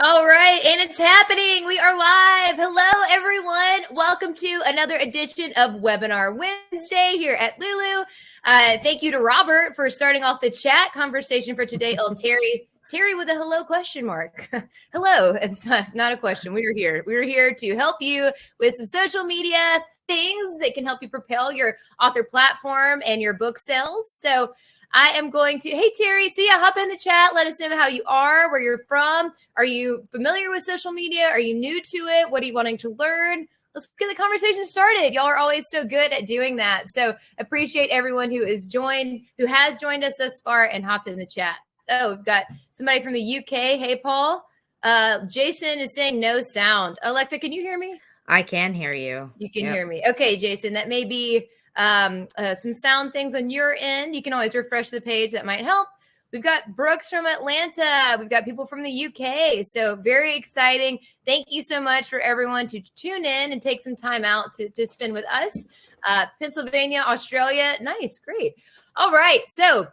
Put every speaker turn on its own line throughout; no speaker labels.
All right, and it's happening. We are live. Hello, everyone. Welcome to another edition of Webinar Wednesday here at Lulu. Thank you to Robert for starting off the chat conversation for today. Oh, Terry with a hello question mark. Hello. It's not a question. We are here. We are here to help you with some social media things that can help you propel your author platform and your book sales. So I am going to, hey, Terry, so yeah, hop in the chat. Let us know how you are, where you're from. Are you familiar with social media? Are you new to it? What are you wanting to learn? Let's get the conversation started. Y'all are always so good at doing that. So appreciate everyone who has joined us thus far and hopped in the chat. Oh, we've got somebody from the UK. Hey, Paul. Jason is saying no sound. Alexa, can you hear me?
I can hear you.
You can hear me. Okay, Jason, that may be some sound things on your end. You can always refresh the page. That might help. We've got Brooks from Atlanta. We've got people from the UK. So very exciting. Thank you so much for everyone to tune in and take some time out to spend with us. Pennsylvania, Australia. Nice. Great. All right. So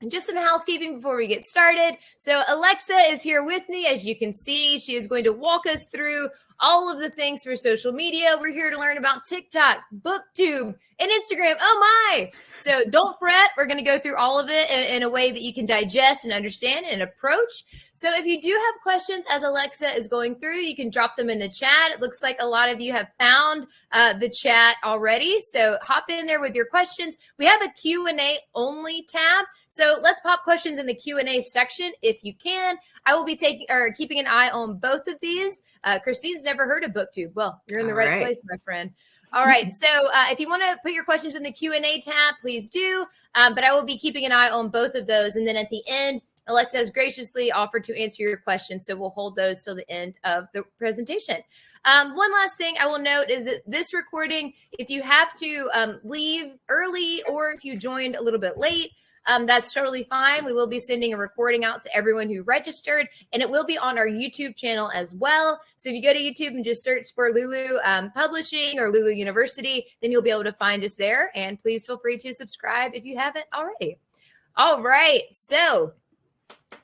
just some housekeeping before we get started. So Alexa is here with me. As you can see, she is going to walk us through all of the things for social media. We're here to learn about TikTok, BookTube, and Instagram. Oh my. So don't fret. We're going to go through all of it in a way that you can digest and understand and approach. So if you do have questions as Alexa is going through, you can drop them in the chat. It looks like a lot of you have found the chat already. So hop in there with your questions. We have a Q&A only tab. So let's pop questions in the Q&A section if you can. I will be keeping an eye on both of these. Christine's never heard of BookTube. Well, you're in the right place, my friend. All right. So if you want to put your questions in the Q&A tab, please do. But I will be keeping an eye on both of those. And then at the end, Alexa has graciously offered to answer your questions. So we'll hold those till the end of the presentation. One last thing I will note is that this recording, if you have to leave early or if you joined a little bit late, that's totally fine. We will be sending a recording out to everyone who registered, and it will be on our YouTube channel as well. So if you go to YouTube and just search for Lulu Publishing or Lulu University, then you'll be able to find us there. And please feel free to subscribe if you haven't already. All right. So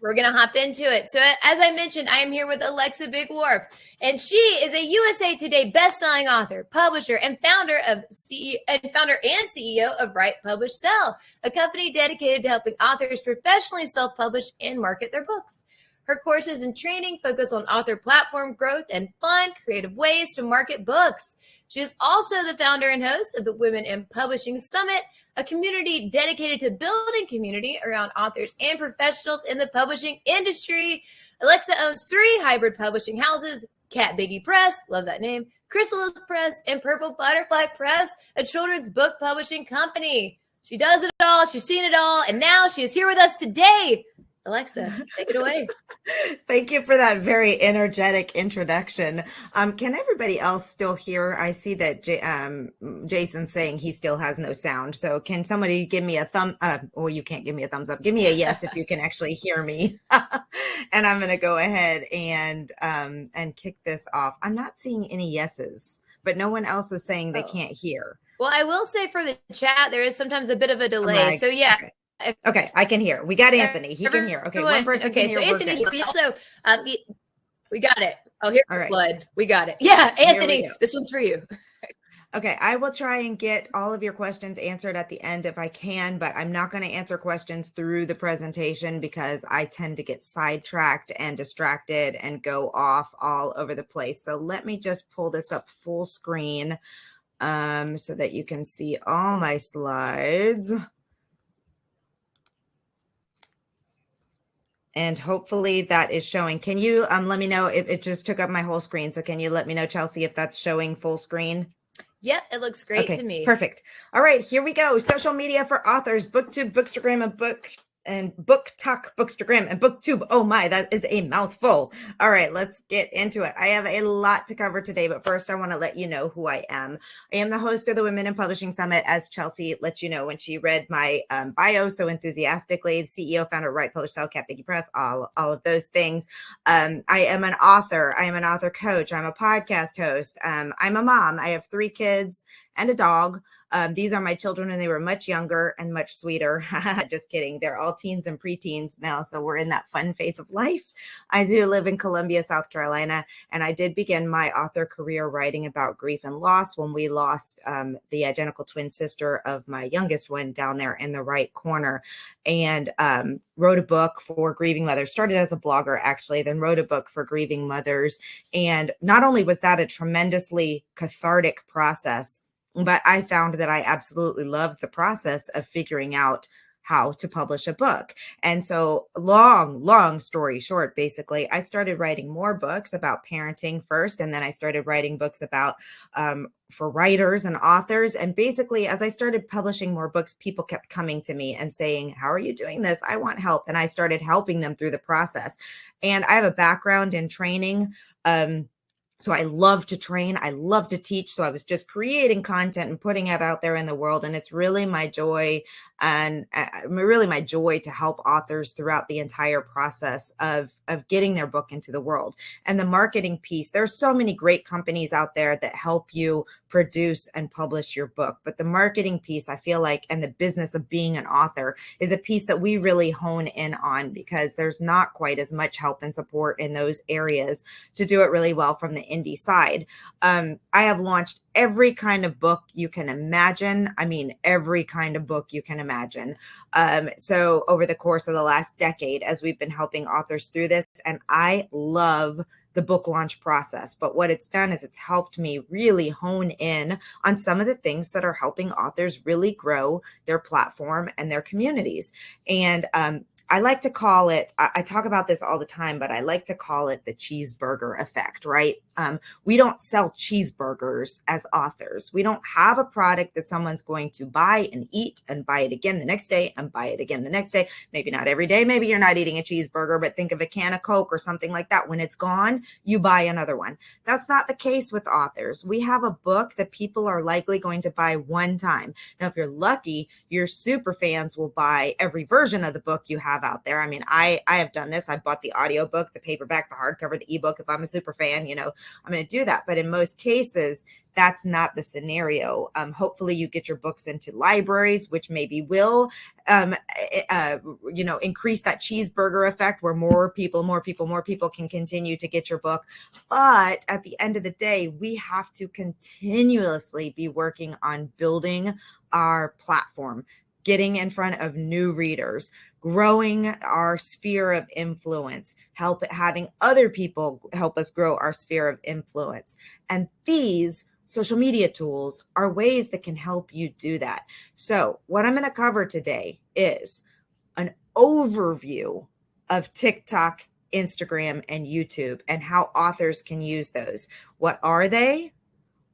we're going to hop into it. So as I mentioned, I am here with Alexa Big Wharf, and she is a USA Today bestselling author, publisher, and founder and CEO of Write, Publish, Sell, a company dedicated to helping authors professionally self-publish and market their books. Her courses and training focus on author platform growth and fun, creative ways to market books. She is also the founder and host of the Women in Publishing Summit, a community dedicated to building community around authors and professionals in the publishing industry. Alexa owns 3 hybrid publishing houses, Cat Biggie Press, love that name, Chrysalis Press, and Purple Butterfly Press, a children's book publishing company. She does it all. She's seen it all. And now she is here with us today. Alexa, take it away.
Thank you for that very energetic introduction. Can everybody else still hear? I see that Jason's saying he still has no sound. So can somebody give me a thumb? Well, you can't give me a thumbs up. Give me a yes if you can actually hear me. And I'm going to go ahead and kick this off. I'm not seeing any yeses, but no one else is saying they can't hear.
Well, I will say for the chat, there is sometimes a bit of a delay. So yeah.
Okay, I can hear. We got Anthony. He can hear. Okay, one person can hear.
So Anthony, we got it. Oh, here's the blood. We got it. Yeah, Anthony, this one's for you.
Okay, I will try and get all of your questions answered at the end if I can, but I'm not going to answer questions through the presentation because I tend to get sidetracked and distracted and go off all over the place. So let me just pull this up full screen so that you can see all my slides. And hopefully that is showing. Can you let me know if it just took up my whole screen? So can you let me know, Chelsea, if that's showing full screen?
Yep, it looks great to me.
Perfect. All right, here we go. Social media for authors, BookTube, Bookstagram, and BookTok, Bookstagram, and BookTube. Oh my, that is a mouthful. All right, let's get into it. I have a lot to cover today, but first I want to let you know who I am. I am the host of the Women in Publishing Summit, as Chelsea let you know when she read my bio so enthusiastically. The CEO, founder of Write, Publish, Sell, Cat Biggie Press, all of those things. I am an author. I am an author coach. I'm a podcast host. I'm a mom. I have 3 kids and a dog. These are my children and they were much younger and much sweeter. Just kidding. They're all teens and preteens now. So we're in that fun phase of life. I do live in Columbia, South Carolina, and I did begin my author career writing about grief and loss when we lost the identical twin sister of my youngest one down there in the right corner, and wrote a book for grieving mothers. Started as a blogger, actually, then wrote a book for grieving mothers. And not only was that a tremendously cathartic process, but I found that I absolutely loved the process of figuring out how to publish a book. And so long story short, basically, I started writing more books about parenting first, and then I started writing books about for writers and authors. And basically, as I started publishing more books, people kept coming to me and saying, how are you doing this? I want help. And I started helping them through the process. And I have a background in training. So I love to train. I love to teach. So I was just creating content and putting it out there in the world. And it's really my joy to help authors throughout the entire process of getting their book into the world. And the marketing piece, there's so many great companies out there that help you produce and publish your book. But the marketing piece, I feel like, and the business of being an author is a piece that we really hone in on, because there's not quite as much help and support in those areas to do it really well from the indie side. I have launched every kind of book you can imagine. I mean, every kind of book you can imagine. So over the course of the last decade, as we've been helping authors through this, and I love the book launch process. But what it's done is it's helped me really hone in on some of the things that are helping authors really grow their platform and their communities. And I like to call it, I talk about this all the time, but I like to call it the cheeseburger effect, right? We don't sell cheeseburgers as authors. We don't have a product that someone's going to buy and eat and buy it again the next day and buy it again the next day. Maybe not every day. Maybe you're not eating a cheeseburger, but think of a can of Coke or something like that. When it's gone, you buy another one. That's not the case with authors. We have a book that people are likely going to buy one time. Now, if you're lucky, your super fans will buy every version of the book you have out there. I mean, I have done this. I bought the audiobook, the paperback, the hardcover, the ebook. If I'm a super fan, I'm going to do that. But in most cases, that's not the scenario. Hopefully you get your books into libraries, which maybe will, increase that cheeseburger effect where more people can continue to get your book. But at the end of the day, we have to continuously be working on building our platform, getting in front of new readers, growing our sphere of influence, having other people help us grow our sphere of influence. And these social media tools are ways that can help you do that. So what I'm going to cover today is an overview of TikTok, Instagram, and YouTube, and how authors can use those. What are they?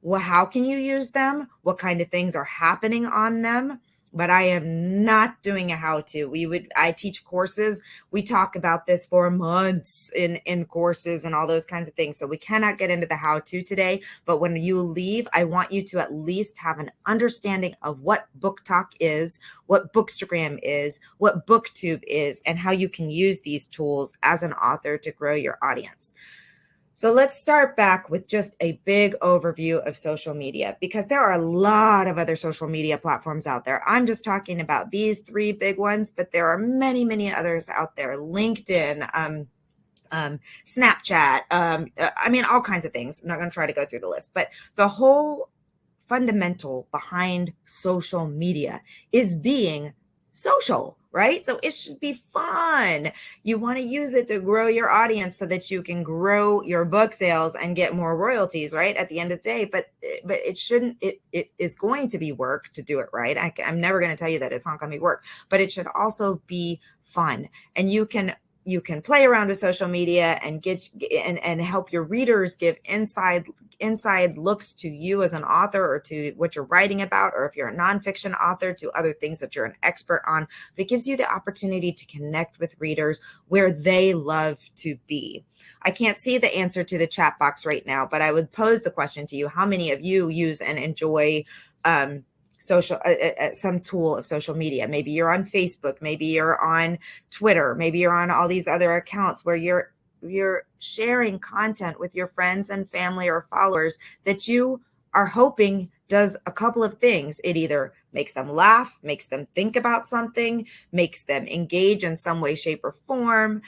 Well, how can you use them? What kind of things are happening on them? But I am not doing a how-to. I teach courses. We talk about this for months in courses and all those kinds of things. So we cannot get into the how-to today. But when you leave, I want you to at least have an understanding of what BookTok is, what Bookstagram is, what BookTube is, and how you can use these tools as an author to grow your audience. So let's start back with just a big overview of social media, because there are a lot of other social media platforms out there. I'm just talking about these three big ones, but there are many, many others out there. LinkedIn, Snapchat, all kinds of things. I'm not going to try to go through the list, but the whole fundamental behind social media is being social, right? So it should be fun. You want to use it to grow your audience so that you can grow your book sales and get more royalties, right? At the end of the day, but it shouldn't, it is going to be work to do it right. I'm never going to tell you that it's not going to be work, but it should also be fun. And you can play around with social media and and help your readers give inside looks to you as an author, or to what you're writing about, or if you're a nonfiction author, to other things that you're an expert on. But it gives you the opportunity to connect with readers where they love to be. I can't see the answer to the chat box right now, but I would pose the question to you: how many of you use and enjoy some tool of social media? Maybe you're on Facebook, maybe you're on Twitter, maybe you're on all these other accounts where you're sharing content with your friends and family or followers that you are hoping does a couple of things. It either makes them laugh, makes them think about something, makes them engage in some way, shape, or form,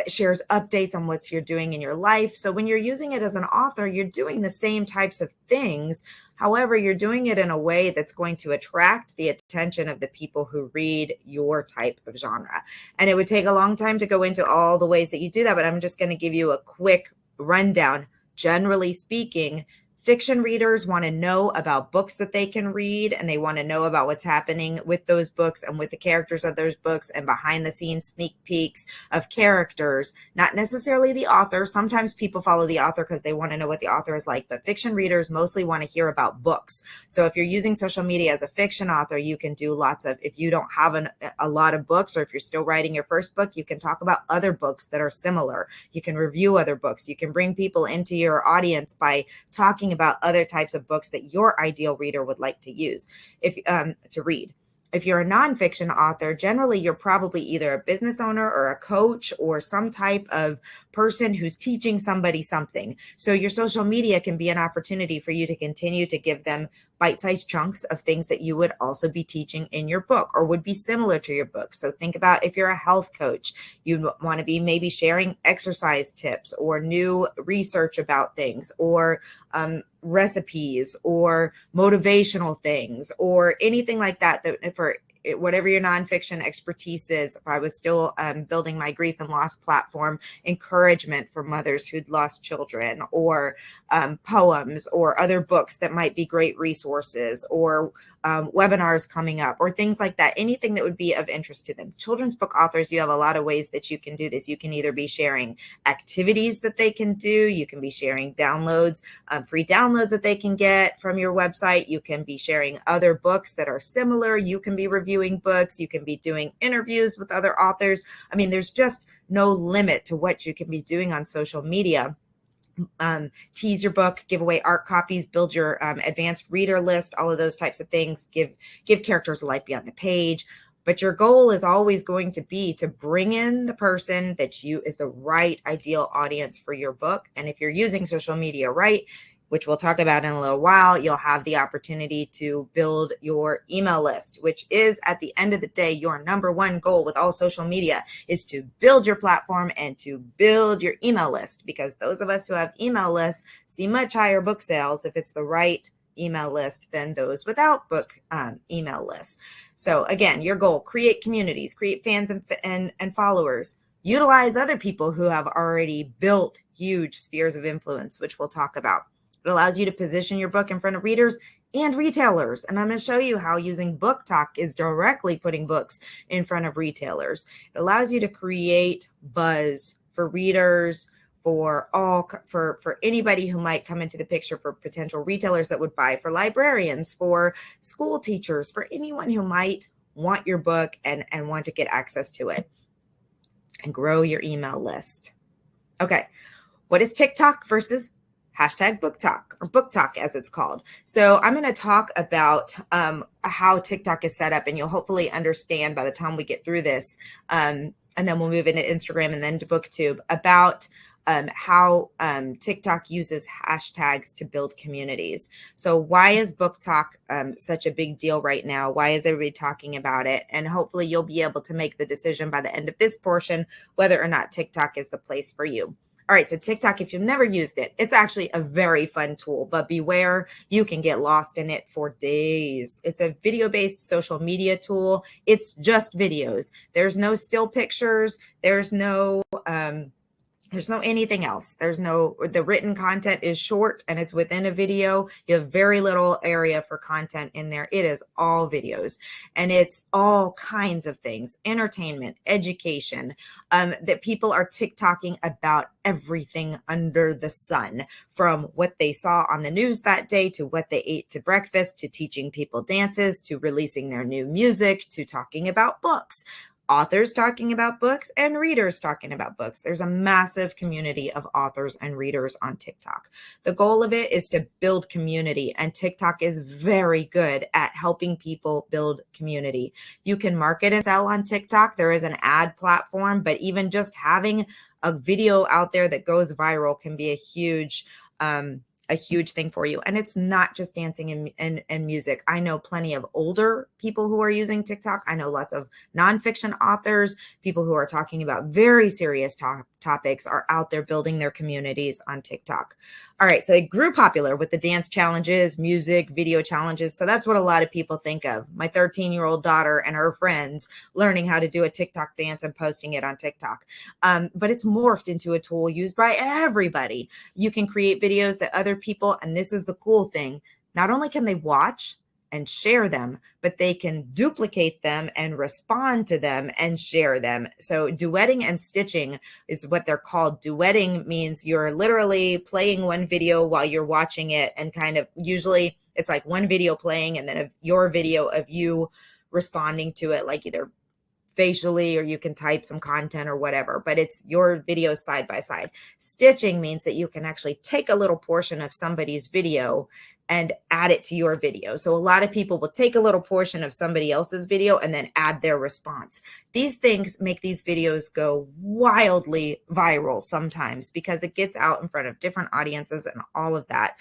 shares updates on what you're doing in your life. So when you're using it as an author, you're doing the same types of things. However, you're doing it in a way that's going to attract the attention of the people who read your type of genre. And it would take a long time to go into all the ways that you do that, but I'm just going to give you a quick rundown. Generally speaking, fiction readers want to know about books that they can read, and they want to know about what's happening with those books and with the characters of those books and behind the scenes sneak peeks of characters, not necessarily the author. Sometimes people follow the author because they want to know what the author is like, but fiction readers mostly want to hear about books. So if you're using social media as a fiction author, you can do lots of, if you don't have a lot of books, or if you're still writing your first book, you can talk about other books that are similar. You can review other books. You can bring people into your audience by talking about other types of books that your ideal reader would like to use to read. If you're a nonfiction author, generally you're probably either a business owner or a coach or some type of person who's teaching somebody something. So your social media can be an opportunity for you to continue to give them bite-sized chunks of things that you would also be teaching in your book or would be similar to your book. So think about if you're a health coach, you want to be maybe sharing exercise tips or new research about things, or recipes or motivational things or anything like that, that for whatever your nonfiction expertise is. If I was still building my grief and loss platform, encouragement for mothers who'd lost children, or poems or other books that might be great resources, or webinars coming up, or things like that, anything that would be of interest to them. Children's book authors, you have a lot of ways that you can do this. You can either be sharing activities that they can do. You can be sharing downloads, free downloads that they can get from your website. You can be sharing other books that are similar. You can be reviewing books. You can be doing interviews with other authors. I mean, there's just no limit to what you can be doing on social media. Tease your book, give away art copies, build your advanced reader list, all of those types of things, give characters a life beyond the page. But your goal is always going to be to bring in the person that you is the right ideal audience for your book. And if you're using social media right, which we'll talk about in a little while, you'll have the opportunity to build your email list, which is, at the end of the day, your number one goal with all social media, is to build your platform and to build your email list, because those of us who have email lists see much higher book sales if it's the right email list than those without book email lists. So again, your goal: create communities, create fans and followers. Utilize other people who have already built huge spheres of influence, which we'll talk about. It allows you to position your book in front of readers and retailers. And I'm going to show you how using BookTok is directly putting books in front of retailers. It allows you to create buzz for readers, for anybody who might come into the picture, for potential retailers that would buy, for librarians, for school teachers, for anyone who might want your book and want to get access to it, and grow your email list. Okay, what is TikTok versus #BookTok, or BookTok as it's called? So I'm going to talk about how TikTok is set up, and you'll hopefully understand by the time we get through this, and then we'll move into Instagram and then to BookTube, about how TikTok uses hashtags to build communities. So why is BookTok such a big deal right now? Why is everybody talking about it? And hopefully you'll be able to make the decision by the end of this portion whether or not TikTok is the place for you. All right, so TikTok, if you've never used it, it's actually a very fun tool, but beware, you can get lost in it for days. It's a video-based social media tool. It's just videos. There's no still pictures. There's no anything else. The written content is short and it's within a video. You have very little area for content in there. It is all videos, and it's all kinds of things: entertainment, education, that people are TikToking about everything under the sun, from what they saw on the news that day, to what they ate to breakfast, to teaching people dances, to releasing their new music, to talking about books. Authors talking about books and readers talking about books. There's a massive community of authors and readers on TikTok. The goal of it is to build community, and TikTok is very good at helping people build community. You can market and sell on TikTok. There is an ad platform, but even just having a video out there that goes viral can be a huge a huge thing for you. And it's not just dancing and music. I know plenty of older people who are using TikTok. I know lots of nonfiction authors, people who are talking about very serious topics are out there building their communities on TikTok. All right, so it grew popular with the dance challenges, music, video challenges. So that's what a lot of people think of. My 13-year-old daughter and her friends learning how to do a TikTok dance and posting it on TikTok. But it's morphed into a tool used by everybody. You can create videos that other people, and this is the cool thing, not only can they watch and share them, but they can duplicate them and respond to them and share them. So duetting and stitching is what they're called. Duetting means you're literally playing one video while you're watching it, and kind of usually it's like one video playing and then your video of you responding to it, like either facially or you can type some content or whatever, but it's your videos side by side. Stitching means that you can actually take a little portion of somebody's video and add it to your video. So a lot of people will take a little portion of somebody else's video and then add their response. These things make these videos go wildly viral sometimes because it gets out in front of different audiences and all of that.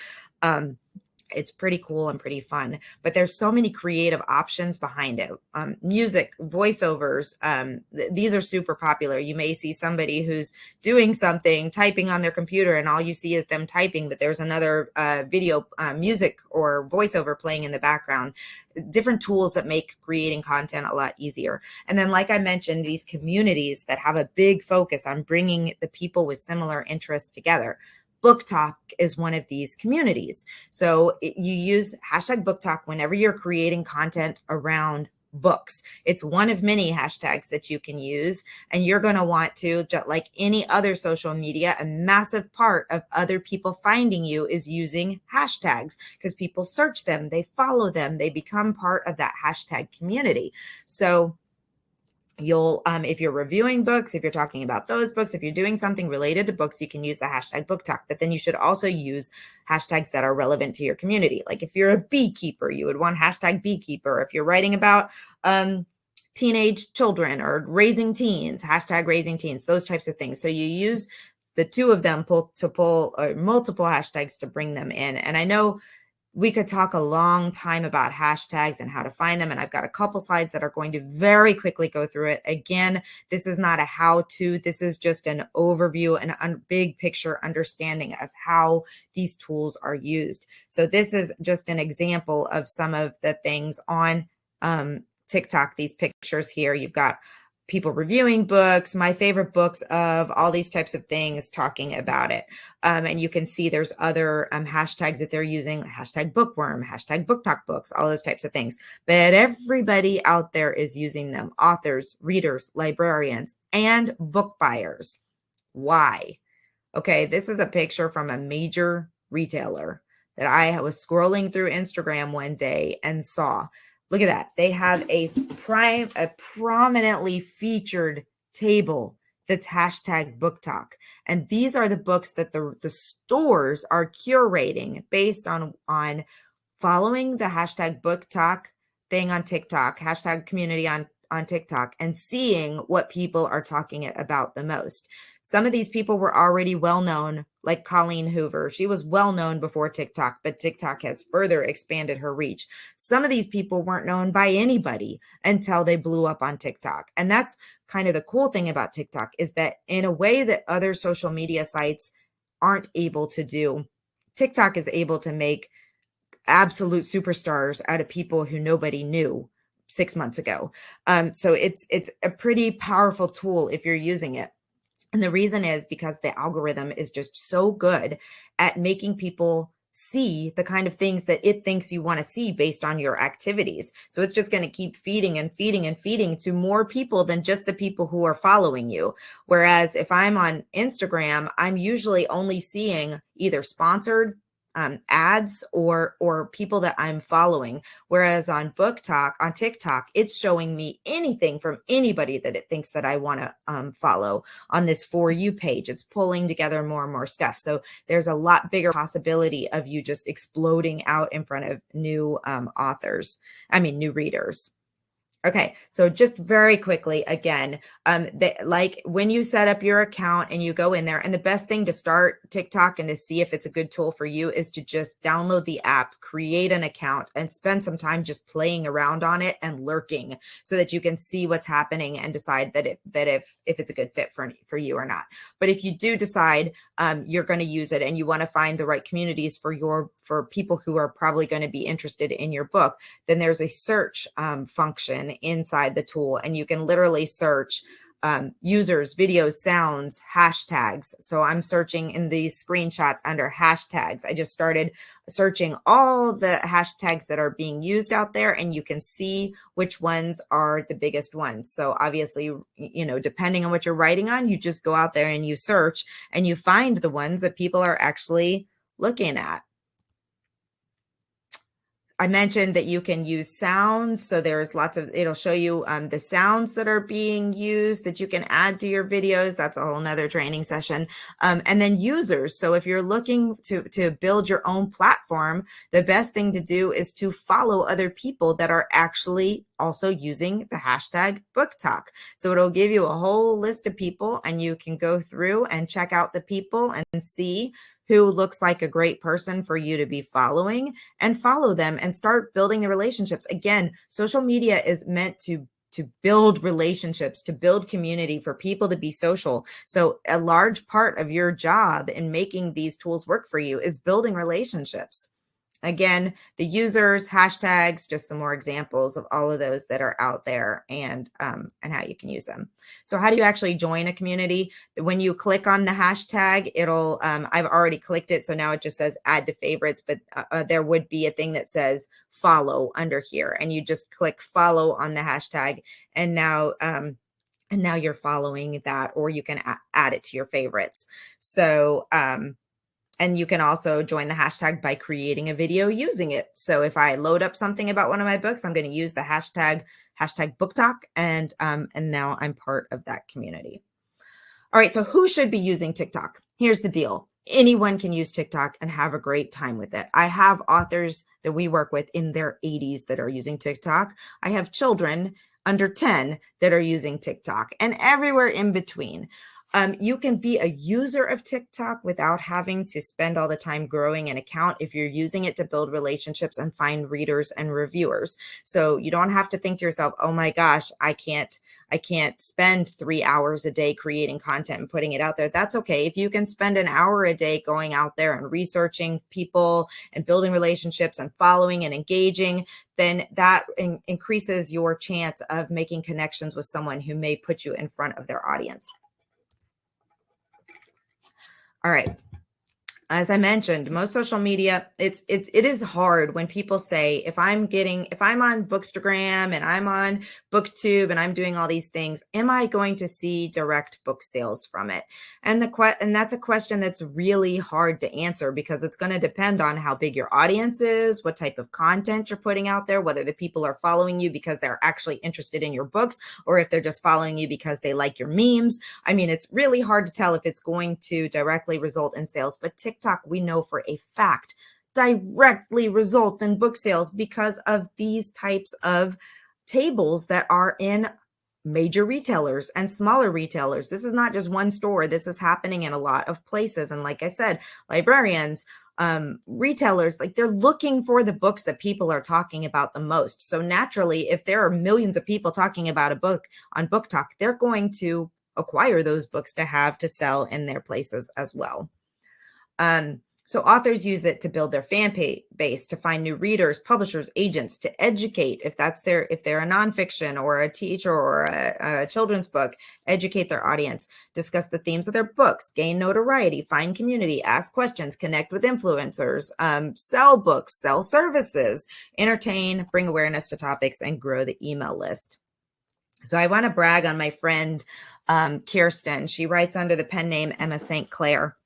It's pretty cool and pretty fun, but there's so many creative options behind it. Music, voiceovers, these are super popular. You may see somebody who's doing something, typing on their computer, and all you see is them typing, but there's another video, music or voiceover playing in the background. Different tools that make creating content a lot easier. And then, like I mentioned, these communities that have a big focus on bringing the people with similar interests together. BookTok is one of these communities. So you use hashtag BookTok whenever you're creating content around books. It's one of many hashtags that you can use. And you're going to want to, just like any other social media, a massive part of other people finding you is using hashtags because people search them, they follow them, they become part of that hashtag community. So you'll, if you're reviewing books, if you're talking about those books, if you're doing something related to books, you can use the hashtag BookTok, but then you should also use hashtags that are relevant to your community. Like if you're a beekeeper, you would want hashtag beekeeper. If you're writing about teenage children or raising teens, hashtag raising teens, those types of things. So you use the two of them to pull multiple hashtags to bring them in. And I know we could talk a long time about hashtags and how to find them. And I've got a couple slides that are going to very quickly go through it. Again, this is not a how-to. This is just an overview and a big picture understanding of how these tools are used. So this is just an example of some of the things on TikTok, these pictures here. You've got people reviewing books, my favorite books of all these types of things, talking about it. And you can see there's other hashtags that they're using, hashtag bookworm, hashtag BookTok books, all those types of things. But everybody out there is using them, authors, readers, librarians, and book buyers. Why? Okay, this is a picture from a major retailer that I was scrolling through Instagram one day and saw. Look at that. They have a prominently featured table that's hashtag BookTok. And these are the books that the stores are curating based on following the hashtag BookTok thing on TikTok, hashtag community on TikTok, and seeing what people are talking about the most. Some of these people were already well known, like Colleen Hoover. She was well known before TikTok, but TikTok has further expanded her reach. Some of these people weren't known by anybody until they blew up on TikTok. And that's kind of the cool thing about TikTok, is that in a way that other social media sites aren't able to do, TikTok is able to make absolute superstars out of people who nobody knew 6 months ago. So it's a pretty powerful tool if you're using it. And the reason is because the algorithm is just so good at making people see the kind of things that it thinks you want to see based on your activities. So it's just going to keep feeding and feeding and feeding to more people than just the people who are following you. Whereas if I'm on Instagram, I'm usually only seeing either sponsored ads or people that I'm following. Whereas on BookTok, on TikTok, it's showing me anything from anybody that it thinks that I want to follow on this For You page. It's pulling together more and more stuff. So there's a lot bigger possibility of you just exploding out in front of new new readers. Okay, so just very quickly again, like when you set up your account and you go in there, and the best thing to start TikTok and to see if it's a good tool for you is to just download the app, create an account, and spend some time just playing around on it and lurking so that you can see what's happening and decide if it's a good fit for you or not. But if you do decide you're going to use it and you want to find the right communities for people who are probably going to be interested in your book, then there's a search function inside the tool, and you can literally search users, videos, sounds, hashtags. So I'm searching in these screenshots under hashtags. I just started searching all the hashtags that are being used out there, and you can see which ones are the biggest ones. So obviously, depending on what you're writing on, you just go out there and you search and you find the ones that people are actually looking at. I mentioned that you can use sounds. So there's it'll show you the sounds that are being used that you can add to your videos. That's a whole nother training session. And then users. So if you're looking to build your own platform, the best thing to do is to follow other people that are actually also using the hashtag BookTok. So it'll give you a whole list of people, and you can go through and check out the people and see who looks like a great person for you to be following, and follow them and start building the relationships. Again, social media is meant to build relationships, to build community, for people to be social. So a large part of your job in making these tools work for you is building relationships. Again, the users, hashtags, just some more examples of all of those that are out there, and how you can use them. So how do you actually join a community? When you click on the hashtag, it'll, I've already clicked it, so now it just says add to favorites, but there would be a thing that says follow under here, and you just click follow on the hashtag, and now you're following that, or you can add it to your favorites. So, and you can also join the hashtag by creating a video using it. So if I load up something about one of my books, I'm going to use the hashtag BookTok, and now I'm part of that community. All right, so who should be using TikTok? Here's the deal. Anyone can use TikTok and have a great time with it. I have authors that we work with in their 80s that are using TikTok. I have children under 10 that are using TikTok, and everywhere in between. You can be a user of TikTok without having to spend all the time growing an account if you're using it to build relationships and find readers and reviewers. So you don't have to think to yourself, oh my gosh, I can't spend 3 hours a day creating content and putting it out there. That's okay. If you can spend an hour a day going out there and researching people and building relationships and following and engaging, then that increases your chance of making connections with someone who may put you in front of their audience. All right. As I mentioned, most social media, it is hard when people say, if I'm on Bookstagram and I'm on Booktube and I'm doing all these things, am I going to see direct book sales from it? And that's a question that's really hard to answer, because it's going to depend on how big your audience is, what type of content you're putting out there, whether the people are following you because they're actually interested in your books, or if they're just following you because they like your memes. I mean, it's really hard to tell if it's going to directly result in sales, but TikTok, we know for a fact, directly results in book sales because of these types of tables that are in major retailers and smaller retailers. This is not just one store. This is happening in a lot of places. And like I said, librarians, retailers, like, they're looking for the books that people are talking about the most. So naturally, if there are millions of people talking about a book on BookTok, they're going to acquire those books to have to sell in their places as well. So authors use it to build their fan base, to find new readers, publishers, agents, to educate, if they're a nonfiction or a teacher or a children's book, educate their audience, discuss the themes of their books, gain notoriety, find community, ask questions, connect with influencers, sell books, sell services, entertain, bring awareness to topics, and grow the email list. So I want to brag on my friend, Kirsten. She writes under the pen name Emma St. Clair.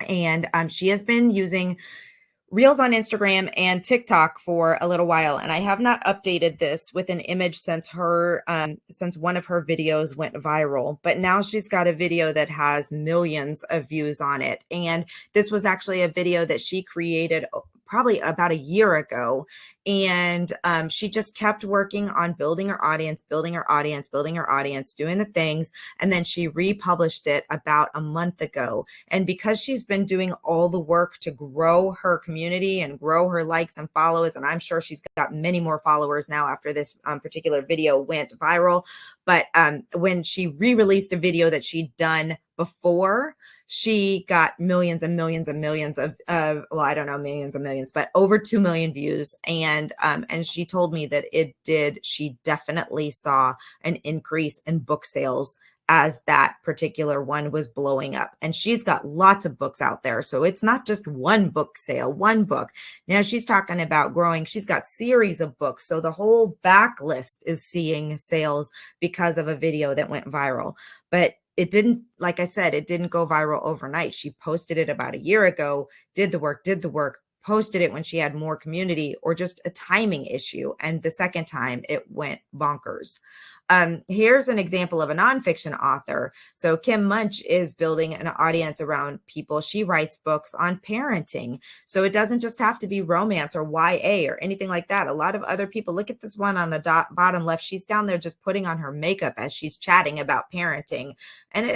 And she has been using Reels on Instagram and TikTok for a little while. And I have not updated this with an image since one of her videos went viral. But now she's got a video that has millions of views on it. And this was actually a video that she created probably about a year ago. And she just kept working on building her audience, building her audience, building her audience, doing the things. And then she republished it about a month ago. And because she's been doing all the work to grow her community and grow her likes and follows, and I'm sure she's got many more followers now after this particular video went viral. But when she re-released a video that she'd done before, she got millions and millions and millions of well, I don't know, millions and millions, but over 2 million views. And she told me that she definitely saw an increase in book sales as that particular one was blowing up. And she's got lots of books out there. So it's not just one book sale, one book. Now she's talking about growing. She's got series of books. So the whole backlist is seeing sales because of a video that went viral. But it didn't, like I said, it didn't go viral overnight. She posted it about a year ago, did the work, posted it when she had more community, or just a timing issue. And the second time it went bonkers. Here's an example of a nonfiction author. So Kim Munch is building an audience around people. She writes books on parenting. So it doesn't just have to be romance or YA or anything like that. A lot of other people, look at this one on the bottom left. She's down there just putting on her makeup as she's chatting about parenting. And it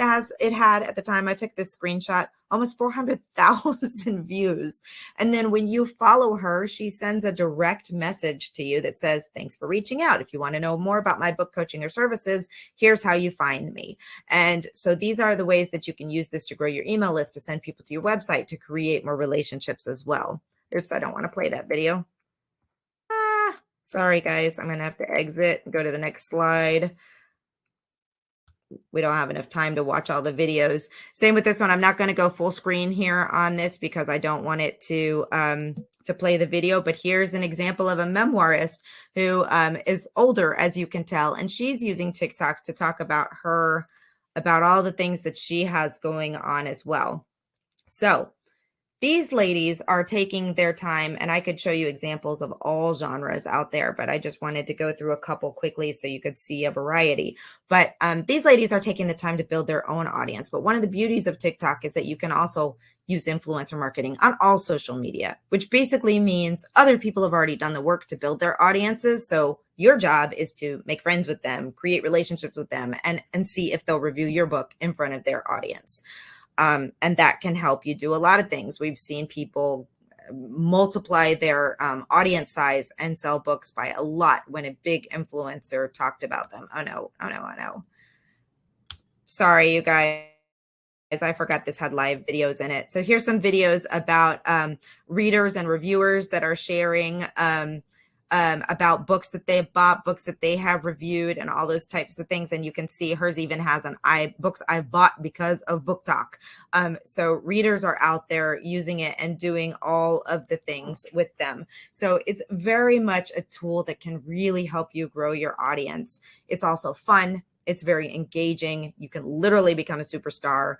had, at the time I took this screenshot, almost 400,000 views. And then when you follow her, she sends a direct message to you that says, thanks for reaching out. If you want to know more about my book coaching or services, here's how you find me. And so these are the ways that you can use this to grow your email list, to send people to your website, to create more relationships as well. Oops, I don't want to play that video. Sorry, guys. I'm going to have to exit and go to the next slide. We don't have enough time to watch all the videos. Same with this one. I'm not going to go full screen here on this because I don't want it to play the video. But here's an example of a memoirist who is older, as you can tell, and she's using TikTok to talk about all the things that she has going on as well. So these ladies are taking their time, and I could show you examples of all genres out there, but I just wanted to go through a couple quickly so you could see a variety. But these ladies are taking the time to build their own audience. But one of the beauties of TikTok is that you can also use influencer marketing on all social media, which basically means other people have already done the work to build their audiences. So your job is to make friends with them, create relationships with them, and see if they'll review your book in front of their audience. And that can help you do a lot of things. We've seen people multiply their audience size and sell books by a lot when a big influencer talked about them. Oh no. Sorry, you guys. I forgot this had live videos in it. So here's some videos about readers and reviewers that are sharing about books that they've bought, books that they have reviewed, and all those types of things. And you can see hers even has books I bought because of Book-Tock. So readers are out there using it and doing all of the things with them. So it's very much a tool that can really help you grow your audience. It's also fun. It's very engaging. You can literally become a superstar.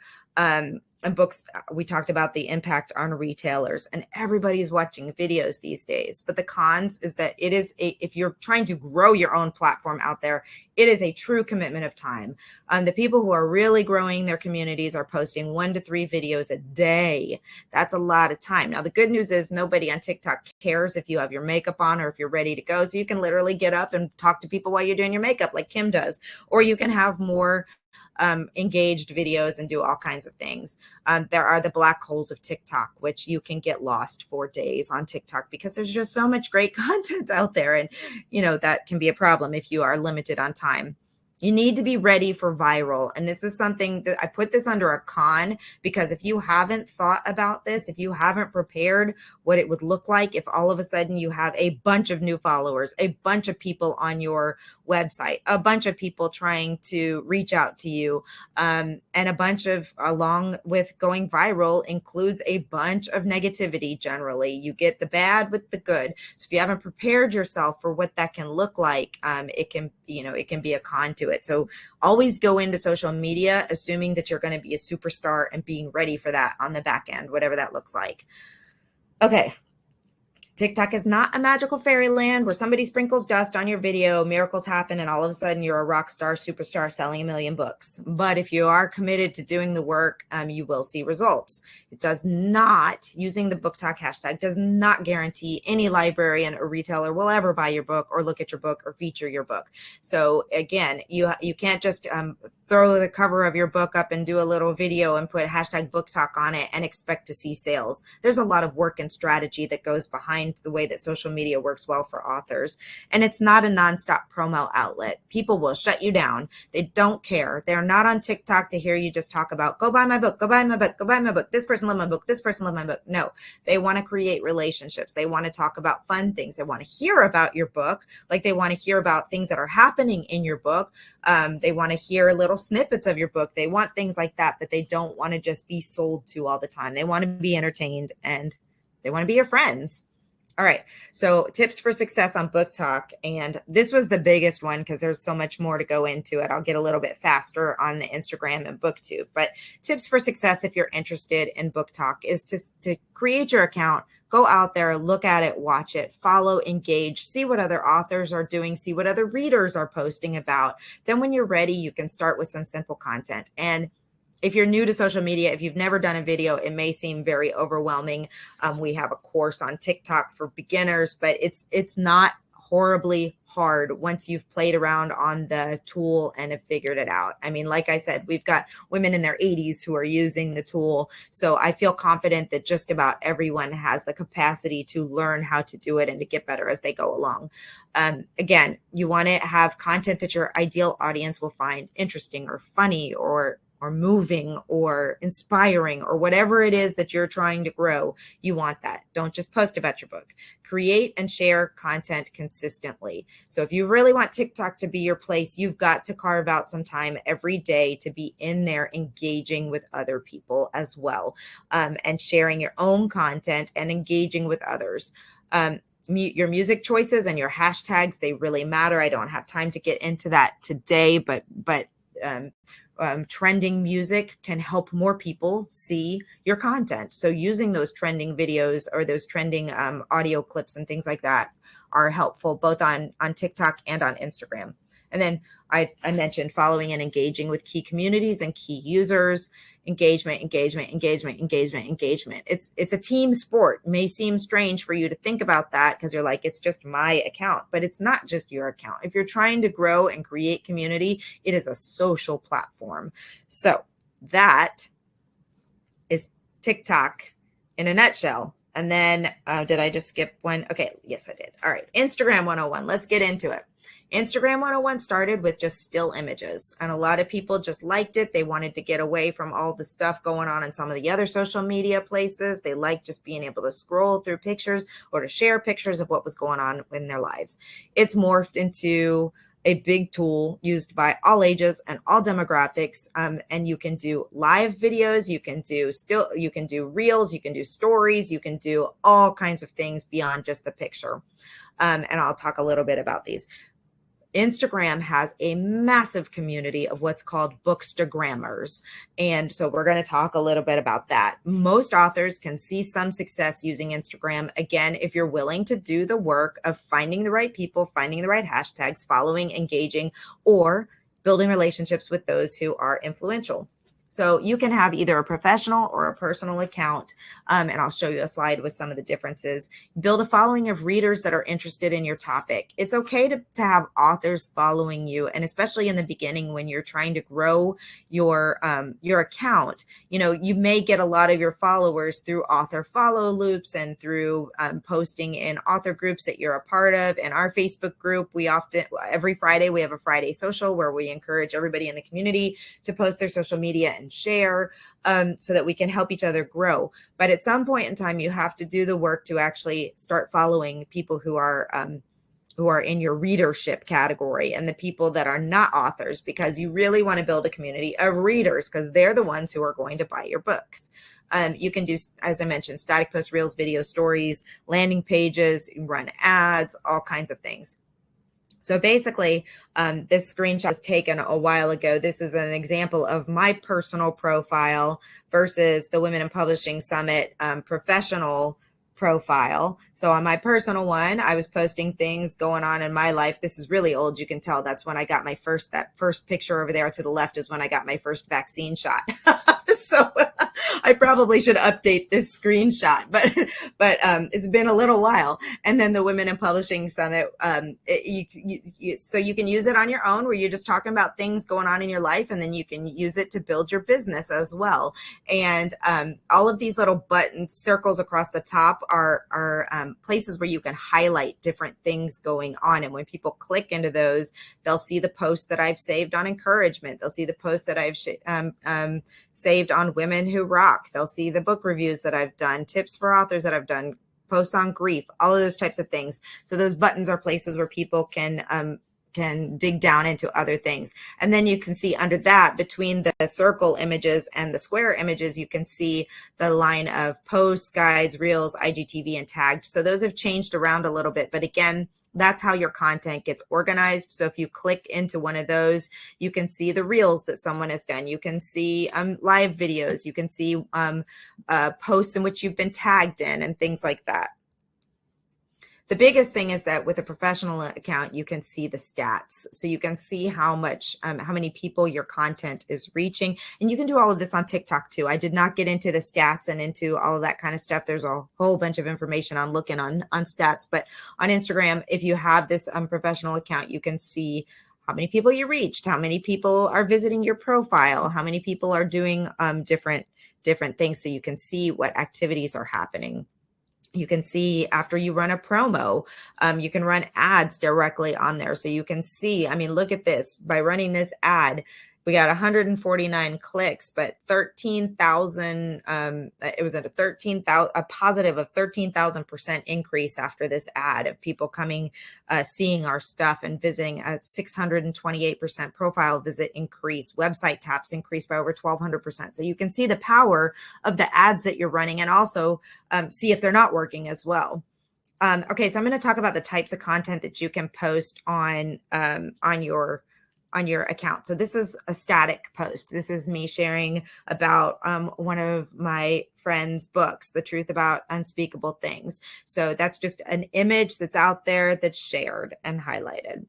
And books, we talked about the impact on retailers, and everybody's watching videos these days. But the cons is that if you're trying to grow your own platform out there, it is a true commitment of time. The people who are really growing their communities are posting 1 to 3 videos a day. That's a lot of time. Now, the good news is nobody on TikTok cares if you have your makeup on or if you're ready to go. So you can literally get up and talk to people while you're doing your makeup like Kim does, or you can have more engaged videos and do all kinds of things. There are the black holes of TikTok, which you can get lost for days on TikTok because there's just so much great content out there. And, that can be a problem if you are limited on time. You need to be ready for viral. And this is something that I put this under a con, because if you haven't thought about this, if you haven't prepared what it would look like if all of a sudden you have a bunch of new followers, a bunch of people on your website, a bunch of people trying to reach out to you, and a bunch of, along with going viral, includes a bunch of negativity. Generally, you get the bad with the good. So if you haven't prepared yourself for what that can look like, it can be a con to it. So always go into social media assuming that you're going to be a superstar and being ready for that on the back end, whatever that looks like. Okay. TikTok is not a magical fairyland where somebody sprinkles dust on your video, miracles happen, and all of a sudden you're a rock star, superstar selling 1 million books. But if you are committed to doing the work, you will see results. It does not, using the BookTok hashtag, does not guarantee any librarian or retailer will ever buy your book or look at your book or feature your book. So again, you can't just throw the cover of your book up and do a little video and put hashtag BookTok on it and expect to see sales. There's a lot of work and strategy that goes behind the way that social media works well for authors. And it's not a nonstop promo outlet. People will shut you down. They don't care. They're not on TikTok to hear you just talk about, go buy my book, go buy my book, go buy my book. This person loved my book. This person loved my book. No, they want to create relationships. They want to talk about fun things. They want to hear about your book. Like they want to hear about things that are happening in your book. They want to hear little snippets of your book. They want things like that, but they don't want to just be sold to all the time. They want to be entertained and they want to be your friends. All right. So tips for success on BookTok. And this was the biggest one because there's so much more to go into it. I'll get a little bit faster on the Instagram and BookTube. But tips for success if you're interested in BookTok is to create your account. Go out there, look at it, watch it, follow, engage, see what other authors are doing, see what other readers are posting about. Then when you're ready, you can start with some simple content. And if you're new to social media, if you've never done a video, it may seem very overwhelming. We have a course on TikTok for beginners, but it's not horribly hard once you've played around on the tool and have figured it out. I mean, like I said, we've got women in their 80s who are using the tool. So I feel confident that just about everyone has the capacity to learn how to do it and to get better as they go along. Again, you want to have content that your ideal audience will find interesting or funny or moving or inspiring or whatever it is that you're trying to grow. You want that. Don't just post about your book. Create and share content consistently. So if you really want TikTok to be your place, you've got to carve out some time every day to be in there engaging with other people as well, and sharing your own content and engaging with others. Your music choices and your hashtags, they really matter. I don't have time to get into that today, but trending music can help more people see your content. So using those trending videos or those trending audio clips and things like that are helpful both on TikTok and on Instagram. And then I mentioned following and engaging with key communities and key users. Engagement. It's a team sport. It may seem strange for you to think about that because you're like, it's just my account, but it's not just your account. If you're trying to grow and create community, it is a social platform. So that is TikTok in a nutshell. And then did I just skip one? Okay. Yes, I did. All right. Instagram 101. Let's get into it. Instagram 101 started with just still images, and a lot of people just liked it. They wanted to get away from all the stuff going on in some of the other social media places. They liked just being able to scroll through pictures or to share pictures of what was going on in their lives. It's morphed into a big tool used by all ages and all demographics. And you can do live videos, you can do reels, you can do stories, you can do all kinds of things beyond just the picture. And I'll talk a little bit about these. Instagram has a massive community of what's called bookstagrammers. And so we're going to talk a little bit about that. Most authors can see some success using Instagram. Again, if you're willing to do the work of finding the right people, finding the right hashtags, following, engaging, or building relationships with those who are influential. So you can have either a professional or a personal account, and I'll show you a slide with some of the differences. Build a following of readers that are interested in your topic. It's okay to have authors following you, and especially in the beginning when you're trying to grow your account. You know, you may get a lot of your followers through author follow loops and through posting in author groups that you're a part of. In our Facebook group, every Friday, we have a Friday social where we encourage everybody in the community to post their social media and share so that we can help each other grow. But at some point in time, you have to do the work to actually start following people who are in your readership category and the people that are not authors, because you really want to build a community of readers because they're the ones who are going to buy your books. You can do, as I mentioned, static posts, reels, videos, stories, landing pages, run ads, all kinds of things. So basically, this screenshot was taken a while ago. This is an example of my personal profile versus the Women in Publishing Summit professional profile. So on my personal one, I was posting things going on in my life. This is really old. You can tell that's when I got my that first picture over there to the left is when I got my first vaccine shot. So I probably should update this screenshot, but it's been a little while. And then the Women in Publishing Summit, so you can use it on your own where you're just talking about things going on in your life, and then you can use it to build your business as well. And all of these little buttons, circles across the top are places where you can highlight different things going on. And when people click into those, they'll see the posts that I've saved on encouragement. They'll see the posts that I've saved on Women Who Rock. They'll see the book reviews that I've done, tips for authors that I've done, posts on grief, all of those types of things. So those buttons are places where people can dig down into other things. And then you can see under that, between the circle images and the square images, you can see the line of posts, guides, reels, IGTV, and tagged. So those have changed around a little bit, but again, that's how your content gets organized. So if you click into one of those, you can see the reels that someone has done. You can see live videos. You can see posts in which you've been tagged in and things like that. The biggest thing is that with a professional account, you can see the stats. So you can see how many people your content is reaching. And you can do all of this on TikTok too. I did not get into the stats and into all of that kind of stuff. There's a whole bunch of information on looking on stats. But on Instagram, if you have this professional account, you can see how many people you reached, how many people are visiting your profile, how many people are doing different things. So you can see what activities are happening. You can see after you run a promo, you can run ads directly on there. So you can see, I mean, look at this. By running this ad, we got 149 clicks, but 13,000, it was at a positive of 13,000% increase after this ad of people coming, seeing our stuff and visiting. A 628% profile visit increase. Website taps increased by over 1,200%. So you can see the power of the ads that you're running, and also see if they're not working as well. Okay, so I'm going to talk about the types of content that you can post on your account. So this is a static post. This is me sharing about one of my friend's books, The Truth About Unspeakable Things. So that's just an image that's out there that's shared and highlighted.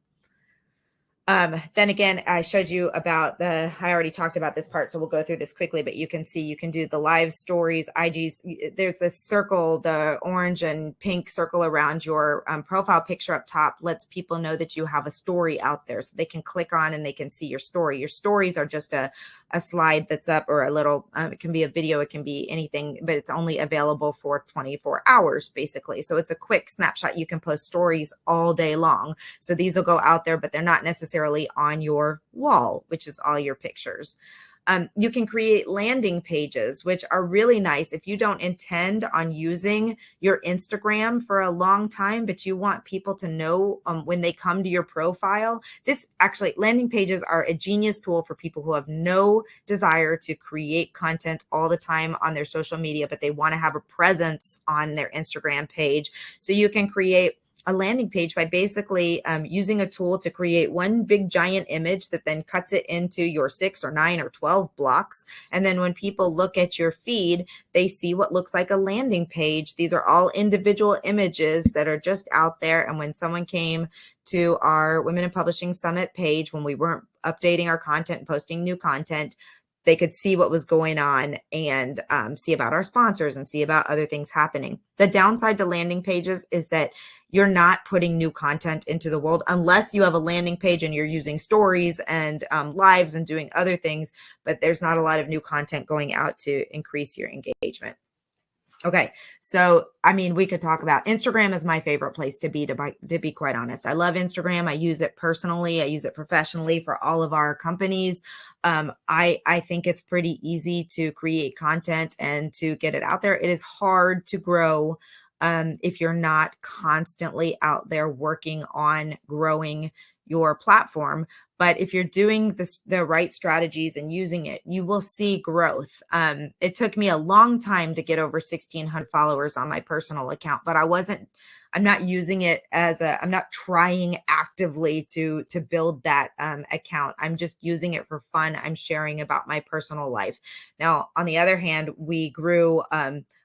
Then again, I showed you about I already talked about this part, so we'll go through this quickly, but you can see, you can do the live stories, IGs. There's this circle, the orange and pink circle around your profile picture up top lets people know that you have a story out there, so they can click on and they can see your story. Your stories are just a slide that's up, or a little, it can be a video, it can be anything, but it's only available for 24 hours basically. So it's a quick snapshot. You can post stories all day long. So these will go out there, but they're not necessarily on your wall, which is all your pictures. You can create landing pages, which are really nice if you don't intend on using your Instagram for a long time, but you want people to know when they come to your profile. Landing pages are a genius tool for people who have no desire to create content all the time on their social media, but they want to have a presence on their Instagram page. So you can create a landing page by basically using a tool to create one big giant image that then cuts it into your 6 or 9 or 12 blocks. And then when people look at your feed, they see what looks like a landing page. These are all individual images that are just out there. And when someone came to our Women in Publishing Summit page, when we weren't updating our content and posting new content, they could see what was going on and see about our sponsors and see about other things happening. The downside to landing pages is that you're not putting new content into the world unless you have a landing page and you're using stories and lives and doing other things, but there's not a lot of new content going out to increase your engagement. Okay, so I mean, we could talk about Instagram is my favorite place to be quite honest. I love Instagram. I use it personally. I use it professionally for all of our companies. I think it's pretty easy to create content and to get it out there. It is hard to grow if you're not constantly out there working on growing your platform. But if you're doing the right strategies and using it, you will see growth. It took me a long time to get over 1,600 followers on my personal account, but I'm not using it I'm not trying actively to build that account. I'm just using it for fun. I'm sharing about my personal life. Now, on the other hand, we grew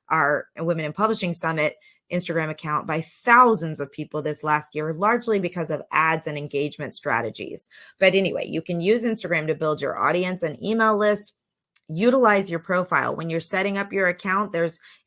our Women in Publishing Summit Instagram account by thousands of people this last year, largely because of ads and engagement strategies. But anyway, you can use Instagram to build your audience and email list. Utilize your profile. When you're setting up your account,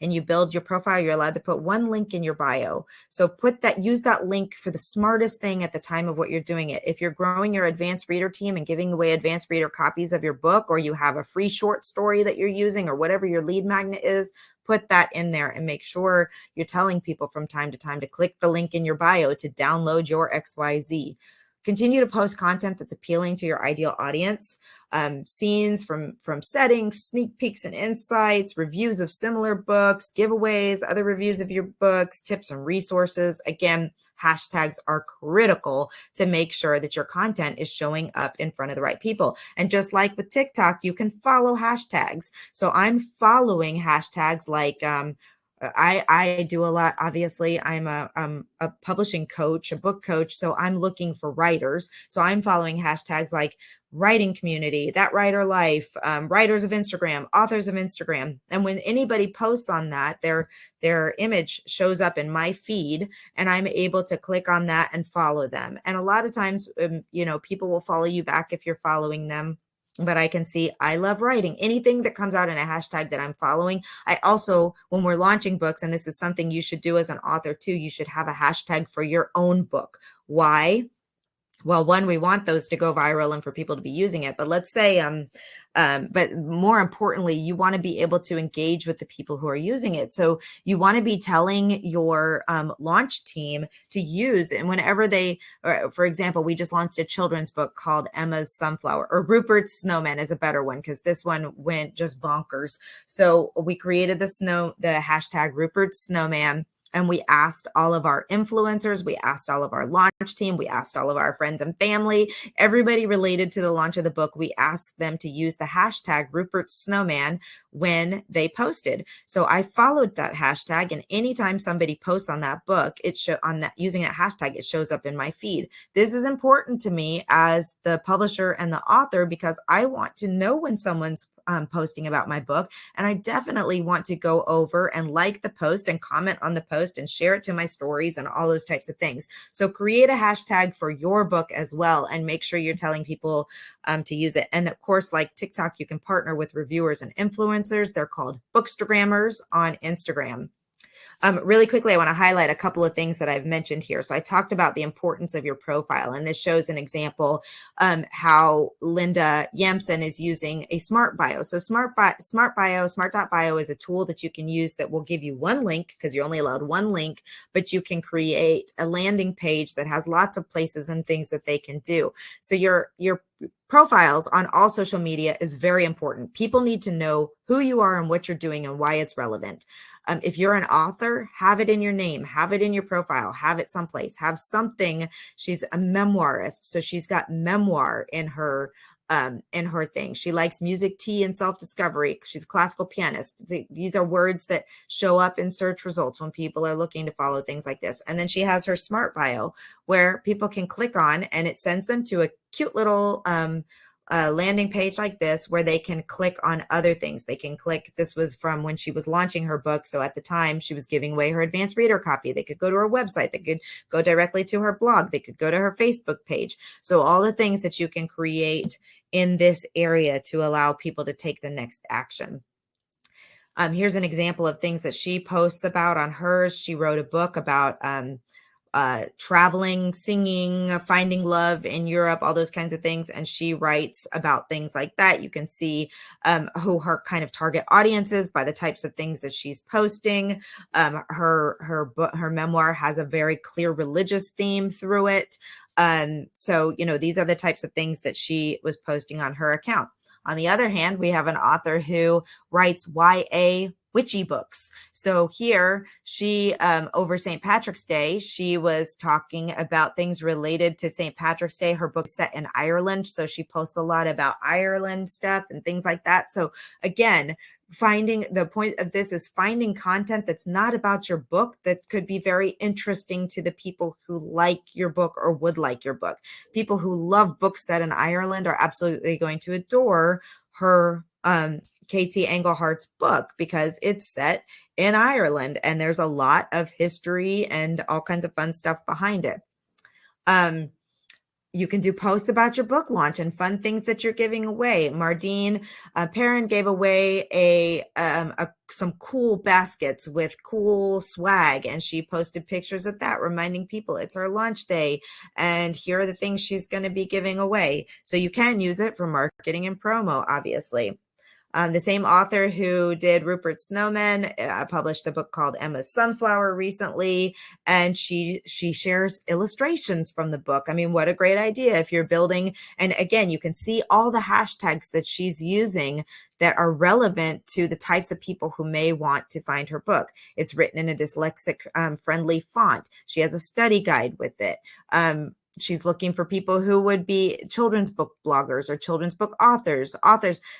and you build your profile, you're allowed to put one link in your bio. So use that link for the smartest thing at the time of what you're doing it. If you're growing your advanced reader team and giving away advanced reader copies of your book, or you have a free short story that you're using, or whatever your lead magnet is, put that in there and make sure you're telling people from time to time to click the link in your bio to download your XYZ. Continue to post content that's appealing to your ideal audience. Scenes from settings, sneak peeks and insights, reviews of similar books, giveaways, other reviews of your books, tips and resources. Again, hashtags are critical to make sure that your content is showing up in front of the right people. And just like with TikTok, you can follow hashtags. So I'm following hashtags like, I do a lot. Obviously, I'm a publishing coach, a book coach. So I'm looking for writers. So I'm following hashtags like writing community, that writer life, writers of Instagram, authors of Instagram. And when anybody posts on that, their image shows up in my feed, and I'm able to click on that and follow them. And a lot of times, people will follow you back if you're following them. But I can see I love writing. Anything that comes out in a hashtag that I'm following. I also, when we're launching books, and this is something you should do as an author too, you should have a hashtag for your own book. Why? Well, one, we want those to go viral and for people to be using it. But let's say, but more importantly, you want to be able to engage with the people who are using it. So you want to be telling your launch team to use, and whenever for example, we just launched a children's book called Emma's Sunflower, or Rupert's Snowman is a better one, because this one went just bonkers. So we created the hashtag Rupert's Snowman. And we asked all of our influencers, we asked all of our launch team, we asked all of our friends and family, everybody related to the launch of the book, we asked them to use the hashtag Rupert's Snowman when they posted. So I followed that hashtag, and anytime somebody posts on that book, using that hashtag, it shows up in my feed. This is important to me as the publisher and the author, because I want to know when someone's posting about my book. And I definitely want to go over and like the post and comment on the post and share it to my stories and all those types of things. So create a hashtag for your book as well, and make sure you're telling people to use it. And of course, like TikTok, you can partner with reviewers and influencers. They're called Bookstagrammers on Instagram. Really quickly, I want to highlight a couple of things that I've mentioned here. So I talked about the importance of your profile, and this shows an example how Linda Yamson is using a Smart Bio. So Smart.bio is a tool that you can use that will give you one link, because you're only allowed one link, but you can create a landing page that has lots of places and things that they can do. So your profiles on all social media is very important. People need to know who you are and what you're doing and why it's relevant. If you're an author, have it in your name, have it in your profile, have it someplace, have something. She's a memoirist, so she's got memoir in her thing. She likes music, tea, and self-discovery. She's a classical pianist. These are words that show up in search results when people are looking to follow things like this. And then she has her Smart Bio, where people can click on, and it sends them to a cute little landing page like this, where they can click on other things. They can click, this was from when she was launching her book. So at the time she was giving away her advanced reader copy. They could go to her website. They could go directly to her blog. They could go to her Facebook page. So all the things that you can create in this area to allow people to take the next action. Here's an example of things that she posts about on hers. She wrote a book about traveling, singing, finding love in Europe, all those kinds of things. And she writes about things like that. You can see who her kind of target audience is by the types of things that she's posting. Her memoir has a very clear religious theme through it. So, these are the types of things that she was posting on her account. On the other hand, we have an author who writes YA witchy books. So here she, over St. Patrick's Day, she was talking about things related to St. Patrick's Day. Her book's set in Ireland, so she posts a lot about Ireland stuff and things like that. So again, the point of this is finding content that's not about your book, that could be very interesting to the people who like your book or would like your book. People who love books set in Ireland are absolutely going to adore her KT Englehart's book because it's set in Ireland and there's a lot of history and all kinds of fun stuff behind it. You can do posts about your book launch and fun things that you're giving away. Mardine Perrin gave away some cool baskets with cool swag, and she posted pictures of that, reminding people it's her launch day, and here are the things she's going to be giving away. So you can use it for marketing and promo, obviously. The same author who did Rupert Snowman published a book called Emma's Sunflower recently, and she shares illustrations from the book. I mean, what a great idea if you're building. And again, you can see all the hashtags that she's using that are relevant to the types of people who may want to find her book. It's written in a dyslexic friendly font. She has a study guide with it. She's looking for people who would be children's book bloggers or children's book authors.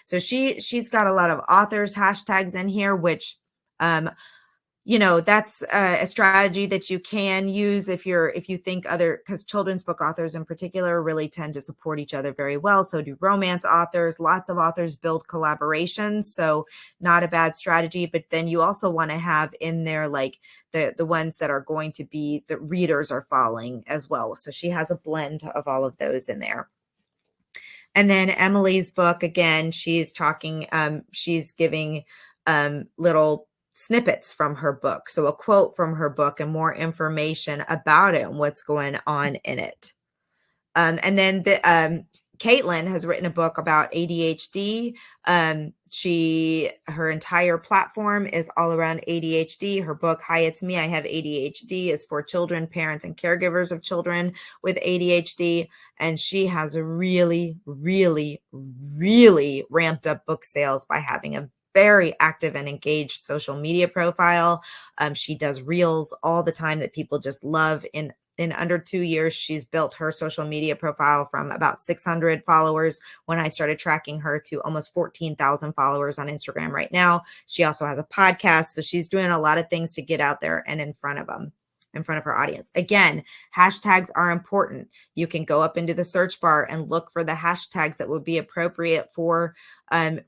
So she's got a lot of authors hashtags in here, which, that's a strategy that you can use if you think because children's book authors in particular really tend to support each other very well. So do romance authors. Lots of authors build collaborations. So not a bad strategy, but then you also want to have in there like the ones that are going to be the readers are following as well. So she has a blend of all of those in there. And then Emily's book, again, she's giving little snippets from her book. So a quote from her book and more information about it and what's going on in it. And then Caitlin has written a book about ADHD. Her entire platform is all around ADHD. Her book, Hi, It's Me, I Have ADHD, is for children, parents, and caregivers of children with ADHD. And she has a really, really, really ramped up book sales by having a very active and engaged social media profile. She does reels all the time that people just love. In under 2 years, she's built her social media profile from about 600 followers when I started tracking her to almost 14,000 followers on Instagram right now. She also has a podcast. So she's doing a lot of things to get out there and in front of her audience. Again, hashtags are important. You can go up into the search bar and look for the hashtags that would be appropriate for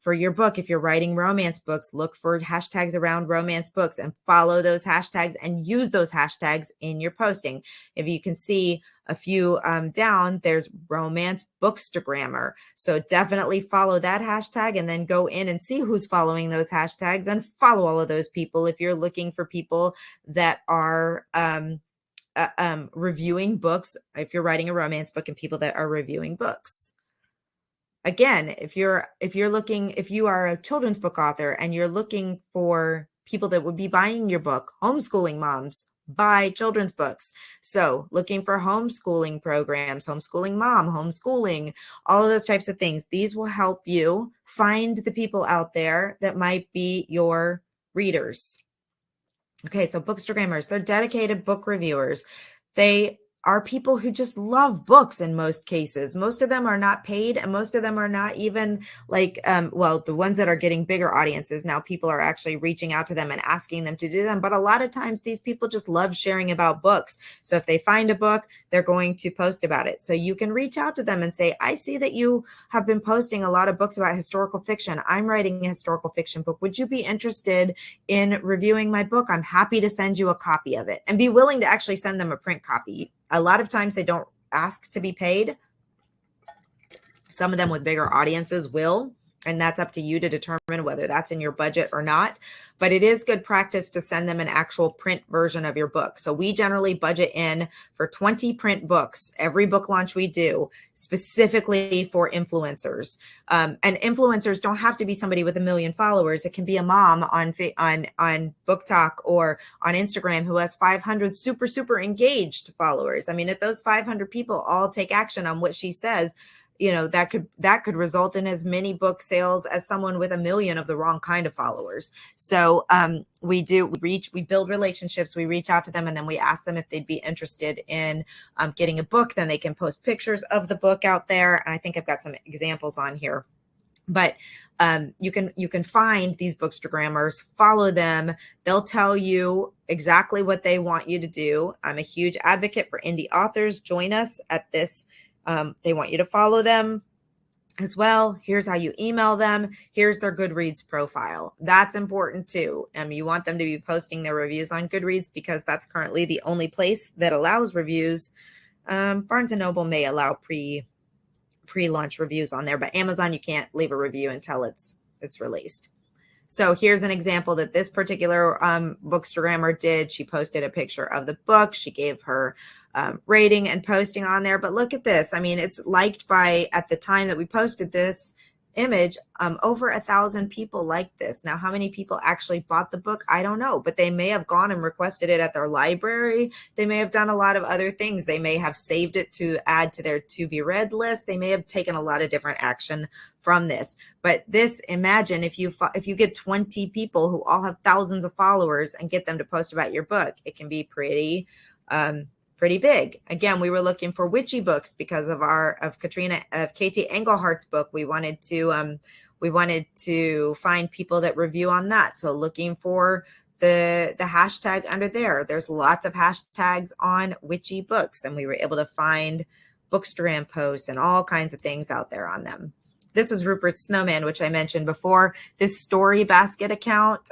your book. If you're writing romance books, look for hashtags around romance books and follow those hashtags and use those hashtags in your posting. If you can see a few down, there's romance bookstagrammer. So definitely follow that hashtag and then go in and see who's following those hashtags and follow all of those people if you're looking for people that are reviewing books, if you're writing a romance book and people that are reviewing books. Again, if you are a children's book author and you're looking for people that would be buying your book, homeschooling moms buy children's books. So looking for homeschooling programs, homeschooling mom, homeschooling, all of those types of things. These will help you find the people out there that might be your readers. Okay, so bookstagrammers, they're dedicated book reviewers. They are people who just love books in most cases. Most of them are not paid, and most of them are not even like, the ones that are getting bigger audiences now, people are actually reaching out to them and asking them to do them. But a lot of times these people just love sharing about books. So if they find a book, they're going to post about it. So you can reach out to them and say, I see that you have been posting a lot of books about historical fiction. I'm writing a historical fiction book. Would you be interested in reviewing my book? I'm happy to send you a copy of it, and be willing to actually send them a print copy. A lot of times they don't ask to be paid. Some of them with bigger audiences will, and that's up to you to determine whether that's in your budget or not. But it is good practice to send them an actual print version of your book. So we generally budget in for 20 print books, every book launch we do, specifically for influencers. And influencers don't have to be somebody with 1 million followers. It can be a mom on BookTok or on Instagram who has 500 super engaged followers. I mean, if those 500 people all take action on what she says, that could result in as many book sales as someone with 1 million of the wrong kind of followers. So we build relationships, we reach out to them, and then we ask them if they'd be interested in getting a book. Then they can post pictures of the book out there. And I think I've got some examples on here, but you can find these bookstagrammers, follow them. They'll tell you exactly what they want you to do. I'm a huge advocate for indie authors. Join us at this. They want you to follow them. as well. Here's how you email them. Here's their Goodreads profile. That's important too. You want them to be posting their reviews on Goodreads because that's currently the only place that allows reviews. Barnes & Noble may allow pre-launch reviews on there, but Amazon, you can't leave a review until it's released. So here's an example that this particular bookstagrammer did. She posted a picture of the book. She gave her rating and posting on there. But look at this. I mean, it's liked by, at the time that we posted this image, over 1,000 people liked this. Now, how many people actually bought the book? I don't know, but they may have gone and requested it at their library. They may have done a lot of other things. They may have saved it to add to their to be read list. They may have taken a lot of different action from this. But this, imagine if you get 20 people who all have thousands of followers and get them to post about your book, it can be pretty big. Again, we were looking for witchy books because of Katie Englehart's book. We wanted to find people that review on that. So looking for the hashtag under there. There's lots of hashtags on witchy books, and we were able to find Bookstagram posts and all kinds of things out there on them. This was Rupert Snowman, which I mentioned before. This Story Basket account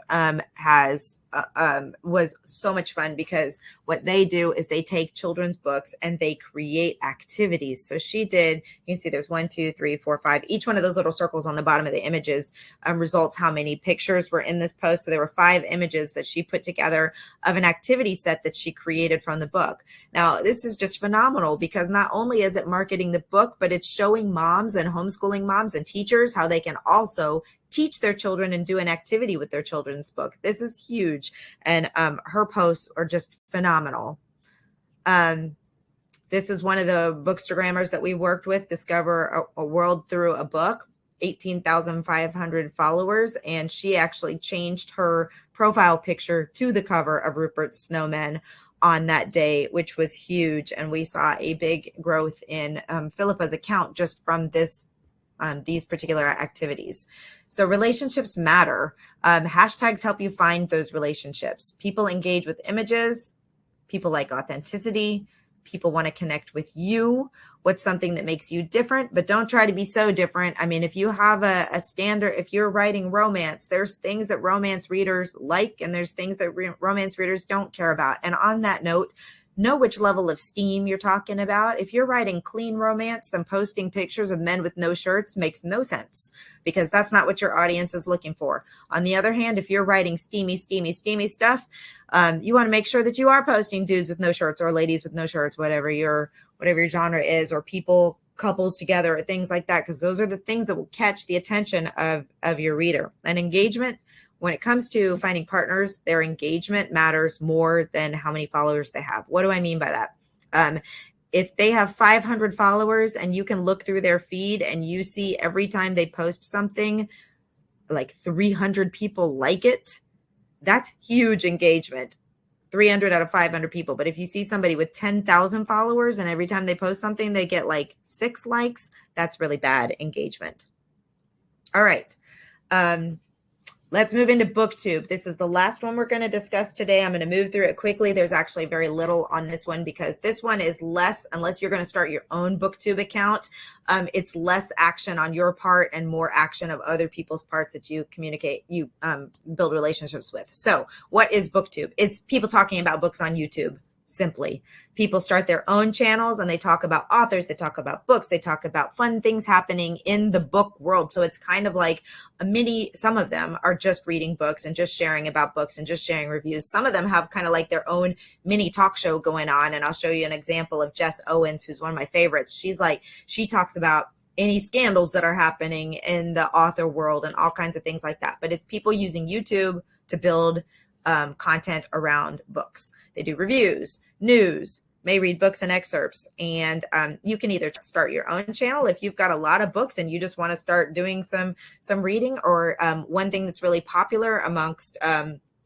was so much fun because what they do is they take children's books and they create activities. So she did, you can see there's 1, 2, 3, 4, 5. Each one of those little circles on the bottom of the images results how many pictures were in this post. So there were 5 images that she put together of an activity set that she created from the book. Now, this is just phenomenal because not only is it marketing the book, but it's showing moms and homeschooling moms and teachers how they can also teach their children and do an activity with their children's book. This is huge. And her posts are just phenomenal. This is one of the bookstagrammers that we worked with, Discover a World Through a Book, 18,500 followers. And she actually changed her profile picture to the cover of Rupert Snowman on that day, which was huge. And we saw a big growth in Philippa's account just from these particular activities. So relationships matter. Hashtags help you find those relationships. People engage with images. People like authenticity. People want to connect with you. What's something that makes you different, but don't try to be so different. I mean, if you have a standard, if you're writing romance, there's things that romance readers like, and there's things that romance readers don't care about. And on that note, know which level of steam you're talking about. If you're writing clean romance, then posting pictures of men with no shirts makes no sense because that's not what your audience is looking for. On the other hand, if you're writing steamy stuff, you want to make sure that you are posting dudes with no shirts or ladies with no shirts, whatever your genre is, or couples together or things like that, because those are the things that will catch the attention of your reader. And engagement, when it comes to finding partners, their engagement matters more than how many followers they have. What do I mean by that? If they have 500 followers and you can look through their feed and you see every time they post something, like 300 people like it, that's huge engagement. 300 out of 500 people. But if you see somebody with 10,000 followers and every time they post something, they get like 6 likes, that's really bad engagement. All right. Let's move into Booktube. This is the last one we're going to discuss today. I'm going to move through it quickly. There's actually very little on this one because this one is less, unless you're going to start your own Booktube account, it's less action on your part and more action of other people's parts that you communicate, you build relationships with. So what is Booktube? It's people talking about books on YouTube. Simply, people start their own channels and they talk about authors, they talk about books, they talk about fun things happening in the book world. So it's kind of like some of them are just reading books and just sharing about books and just sharing reviews. Some of them have kind of like their own mini talk show going on. And I'll show you an example of Jess Owens, who's one of my favorites. She talks about any scandals that are happening in the author world and all kinds of things like that. But it's people using YouTube to build content around books. They do reviews, news, may read books and excerpts. And you can either start your own channel if you've got a lot of books and you just want to start doing some reading, or one thing that's really popular amongst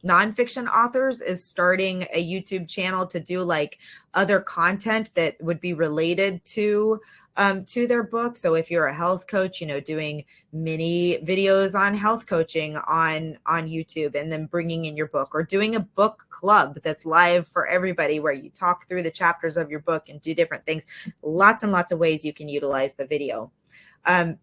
nonfiction authors is starting a YouTube channel to do like other content that would be related to their book. So if you're a health coach, doing mini videos on health coaching on YouTube and then bringing in your book, or doing a book club that's live for everybody where you talk through the chapters of your book and do different things. Lots and lots of ways you can utilize the video.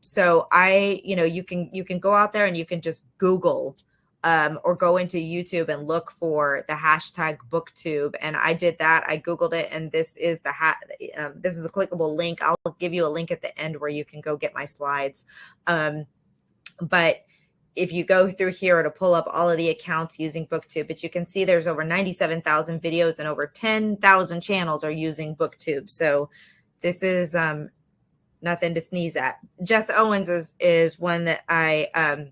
So you can go out there and you can just Google or go into YouTube and look for the hashtag booktube. And I did that. I Googled it, and this is this is a clickable link. I'll give you a link at the end where you can go get my slides. But if you go through here, it'll pull up all of the accounts using BookTube, but you can see there's over 97,000 videos and over 10,000 channels are using BookTube. So this is nothing to sneeze at. Jess Owens is one that I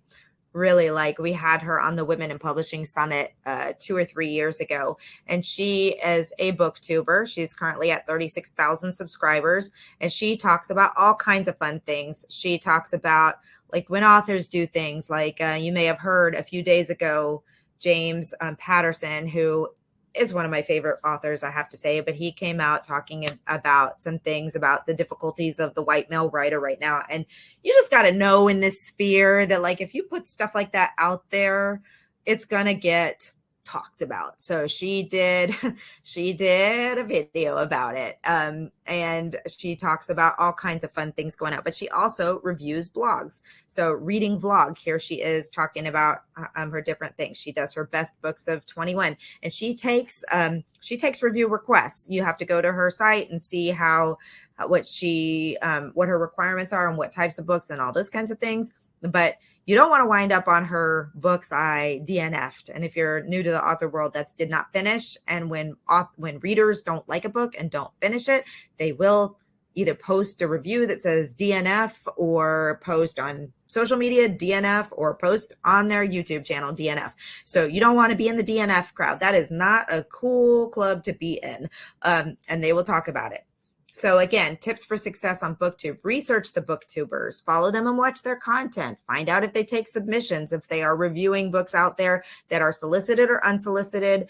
really like. We had her on the Women in Publishing Summit 2 or 3 years ago, and she is a booktuber. She's currently at 36,000 subscribers, and she talks about all kinds of fun things. She talks about like when authors do things like you may have heard a few days ago, James Patterson, who is one of my favorite authors, I have to say, but he came out talking about some things about the difficulties of the white male writer right now. And you just got to know in this sphere that like, if you put stuff like that out there, it's going to get talked about. So she did a video about it. And she talks about all kinds of fun things going out, but she also reviews blogs. So reading vlog, here she is talking about her different things. She does her best books of 21, and she takes review requests. You have to go to her site and see what her requirements are and what types of books and all those kinds of things. But you don't want to wind up on her books I DNF'd. And if you're new to the author world, that's did not finish. And when readers don't like a book and don't finish it, they will either post a review that says DNF, or post on social media DNF, or post on their YouTube channel DNF. So you don't want to be in the DNF crowd. That is not a cool club to be in. And they will talk about it. So again, tips for success on BookTube: research the booktubers, follow them and watch their content, find out if they take submissions, if they are reviewing books out there that are solicited or unsolicited,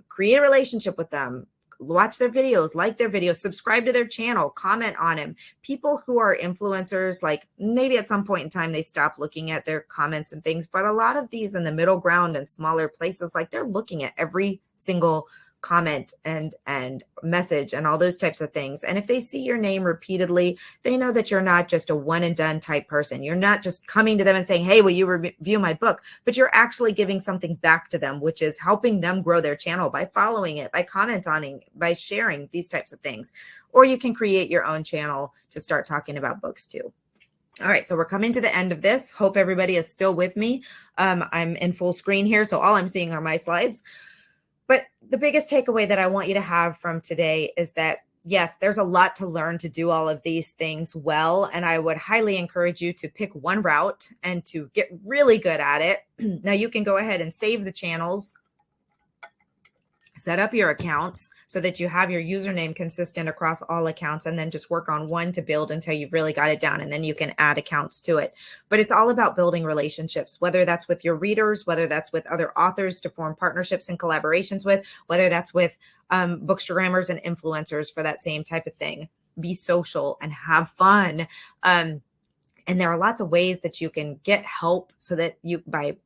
create a relationship with them, watch their videos, like their videos, subscribe to their channel, comment on them. People who are influencers, like maybe at some point in time, they stop looking at their comments and things, but a lot of these in the middle ground and smaller places, like they're looking at every single comment and message and all those types of things. And if they see your name repeatedly, they know that you're not just a one and done type person. You're not just coming to them and saying, hey, will you review my book? But you're actually giving something back to them, which is helping them grow their channel by following it, by commenting, by sharing these types of things. Or you can create your own channel to start talking about books too. All right, so we're coming to the end of this. Hope everybody is still with me. I'm in full screen here, so all I'm seeing are my slides. But the biggest takeaway that I want you to have from today is that, yes, there's a lot to learn to do all of these things well. And I would highly encourage you to pick one route and to get really good at it. Now you can go ahead and save the channels, set up your accounts so that you have your username consistent across all accounts, and then just work on one to build until you've really got it down. And then you can add accounts to it. But it's all about building relationships, whether that's with your readers, whether that's with other authors to form partnerships and collaborations with, whether that's with bookstagrammers and influencers for that same type of thing. Be social and have fun. And there are lots of ways that you can get help so that you, by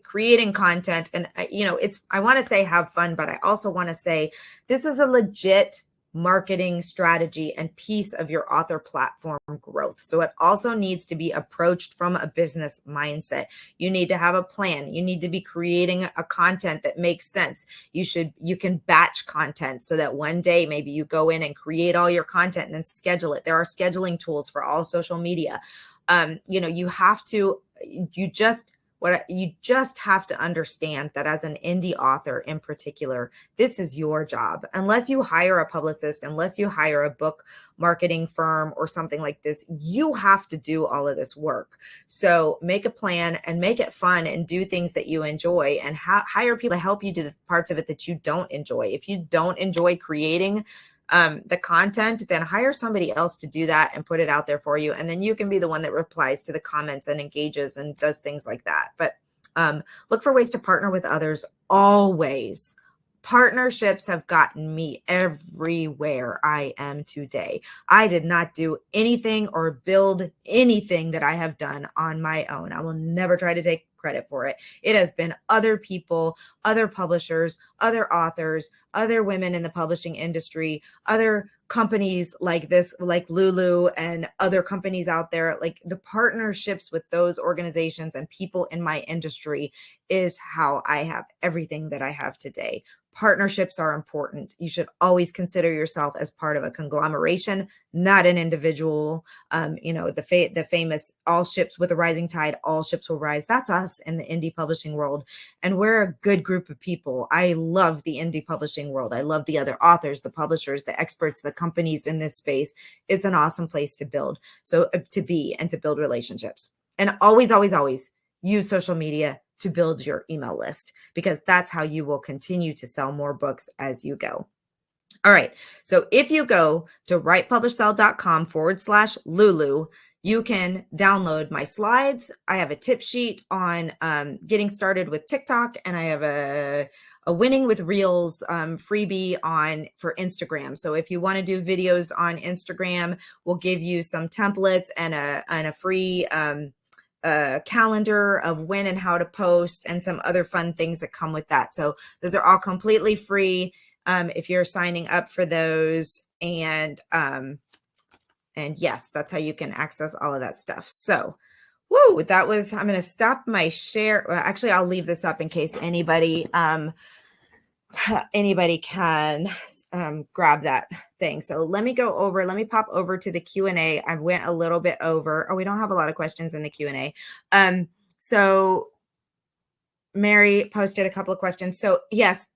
creating content. And, I want to say have fun, but I also want to say this is a legit marketing strategy and piece of your author platform growth. So it also needs to be approached from a business mindset. You need to have a plan. You need to be creating a content that makes sense. You can batch content so that one day maybe you go in and create all your content and then schedule it. There are scheduling tools for all social media. You just have to understand that as an indie author in particular, this is your job. Unless you hire a publicist, unless you hire a book marketing firm or something like this, you have to do all of this work. So make a plan and make it fun and do things that you enjoy, and hire people to help you do the parts of it that you don't enjoy. If you don't enjoy creating the content, then hire somebody else to do that and put it out there for you. And then you can be the one that replies to the comments and engages and does things like that. But look for ways to partner with others always. Partnerships have gotten me everywhere I am today. I did not do anything or build anything that I have done on my own. I will never try to take credit for it. It has been other people, other publishers, other authors, other women in the publishing industry, other companies like this, like Lulu and other companies out there. Like the partnerships with those organizations and people in my industry is how I have everything that I have today. Partnerships are important. You should always consider yourself as part of a conglomeration, not an individual. The famous all ships with a rising tide, all ships will rise. That's us in the indie publishing world. And we're a good group of people. I love the indie publishing world. I love the other authors, the publishers, the experts, the companies in this space. It's an awesome place to build. So to be and to build relationships. And always, always, always use social media to build your email list, because that's how you will continue to sell more books as you go. All right. So if you go to writepublishsell.com/Lulu, you can download my slides. I have a tip sheet on getting started with TikTok, and I have a winning with reels freebie for Instagram. So if you want to do videos on Instagram, we'll give you some templates and a free calendar of when and how to post and some other fun things that come with that. So those are all completely free if you're signing up for those. And yes, that's how you can access all of that stuff. So I'm going to stop my share. Well, actually, I'll leave this up in case anybody can grab that thing. So let me pop over to the Q&A. I went a little bit over. Oh, we don't have a lot of questions in the Q&A. So Mary posted a couple of questions. So yes,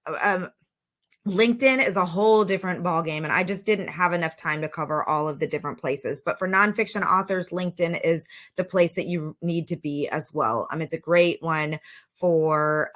LinkedIn is a whole different ballgame, and I just didn't have enough time to cover all of the different places. But for nonfiction authors, LinkedIn is the place that you need to be as well. It's a great one for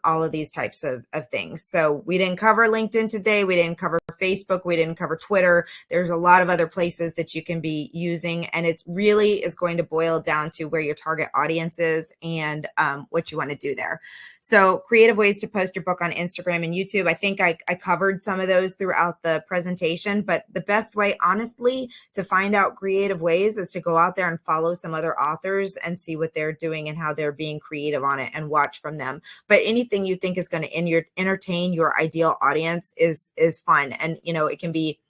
all of these types of things. So we didn't cover LinkedIn today. We didn't cover Facebook. We didn't cover Twitter. There's a lot of other places that you can be using, and it really is going to boil down to where your target audience is and what you want to do there. So creative ways to post your book on Instagram and YouTube. I think I covered some of those throughout the presentation, but the best way, honestly, to find out creative ways is to go out there and follow some other authors and see what they're doing and how they're being creative on it and watch from them. But anything you think is going to entertain your ideal audience is fun. And, it can be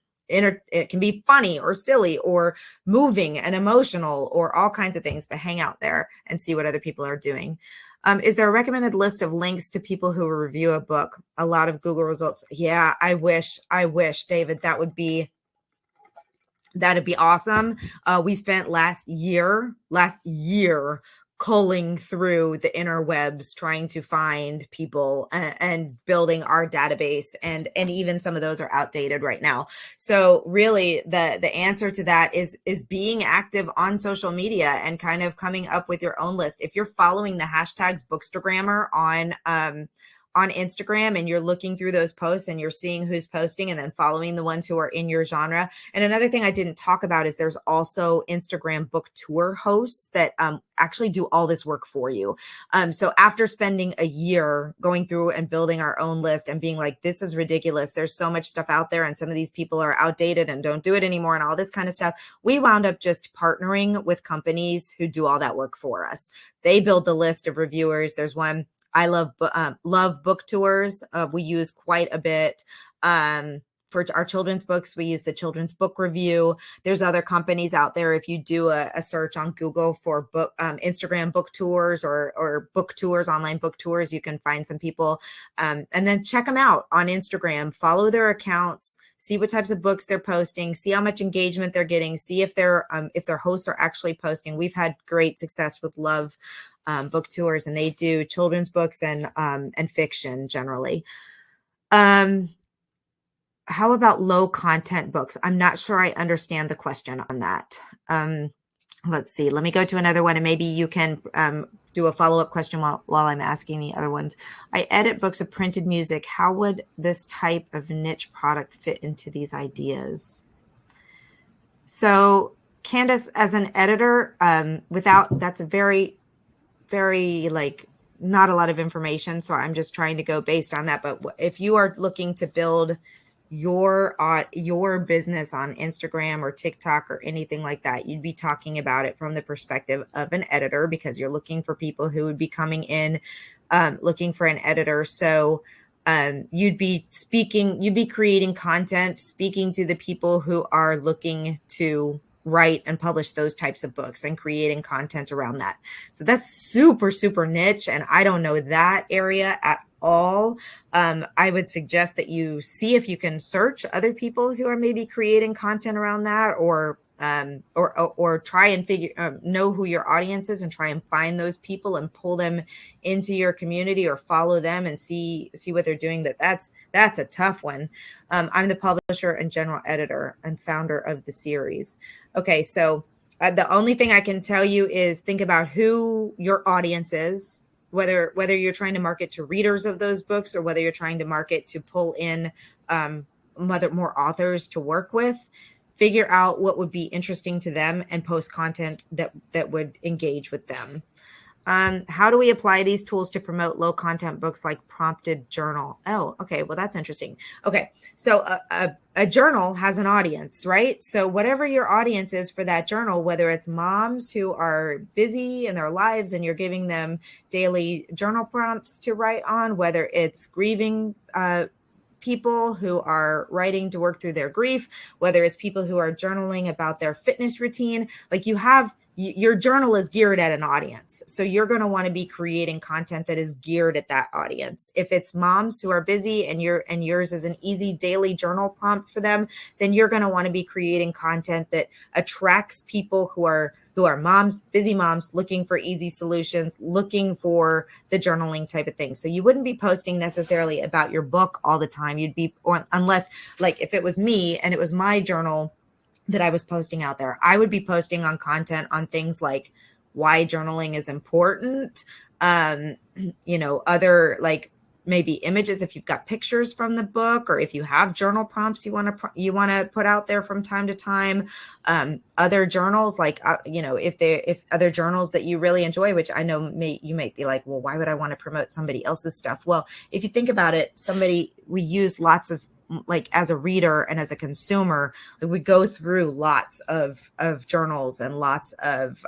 funny or silly or moving and emotional or all kinds of things, but hang out there and see what other people are doing. Is there a recommended list of links to people who review a book? A lot of Google results. Yeah, I wish, David, that'd be awesome. We spent last year culling through the interwebs trying to find people and building our database, and even some of those are outdated right now. So really the answer to that is being active on social media and kind of coming up with your own list. If you're following the hashtags Bookstagrammer on Instagram and you're looking through those posts and you're seeing who's posting and then following the ones who are in your genre. And another thing I didn't talk about is there's also Instagram book tour hosts that actually do all this work for you. So after spending a year going through and building our own list and being like, this is ridiculous, there's so much stuff out there and some of these people are outdated and don't do it anymore and all this kind of stuff, we wound up just partnering with companies who do all that work for us. They build the list of reviewers. There's one I love book tours. We use quite a bit for our children's books. We use the Children's Book Review. There's other companies out there. If you do a search on Google for Instagram book tours or book tours, online book tours, you can find some people and then check them out on Instagram, follow their accounts, see what types of books they're posting, see how much engagement they're getting, see if their hosts are actually posting. We've had great success with Love book tours, and they do children's books and fiction generally. How about low content books? I'm not sure I understand the question on that. Let's see. Let me go to another one, and maybe you can do a follow-up question while I'm asking the other ones. I edit books of printed music. How would this type of niche product fit into these ideas? So Candace, as an editor, that's a very not a lot of information. So I'm just trying to go based on that. But if you are looking to build your business on Instagram or TikTok or anything like that, you'd be talking about it from the perspective of an editor, because you're looking for people who would be coming in looking for an editor. So you'd be creating content, speaking to the people who are looking to write and publish those types of books and creating content around that. So that's super, super niche. And I don't know that area at all. I would suggest that you see if you can search other people who are maybe creating content around that, or try and know who your audience is and try and find those people and pull them into your community or follow them and see what they're doing. But that's a tough one. I'm the publisher and general editor and founder of the series. Okay, so the only thing I can tell you is think about who your audience is, whether you're trying to market to readers of those books or whether you're trying to market to pull in more authors to work with. Figure out what would be interesting to them and post content that would engage with them. How do we apply these tools to promote low content books like prompted journal? Oh, okay. Well, that's interesting. Okay. So a journal has an audience, right? So whatever your audience is for that journal, whether it's moms who are busy in their lives and you're giving them daily journal prompts to write on, whether it's grieving people who are writing to work through their grief, whether it's people who are journaling about their fitness routine, like your journal is geared at an audience. So you're going to want to be creating content that is geared at that audience. If it's moms who are busy and yours is an easy daily journal prompt for them, then you're going to want to be creating content that attracts people who are moms, busy moms, looking for easy solutions, looking for the journaling type of thing. So you wouldn't be posting necessarily about your book all the time. Unless like if it was me and it was my journal that I was posting out there, I would be posting on content on things like why journaling is important. Other like maybe images if you've got pictures from the book, or if you have journal prompts you want to put out there from time to time. Other journals like if other journals that you really enjoy, which I know you might be like, well, why would I want to promote somebody else's stuff? Well, if you think about it, we use lots of, like as a reader and as a consumer, like we go through lots of journals and lots of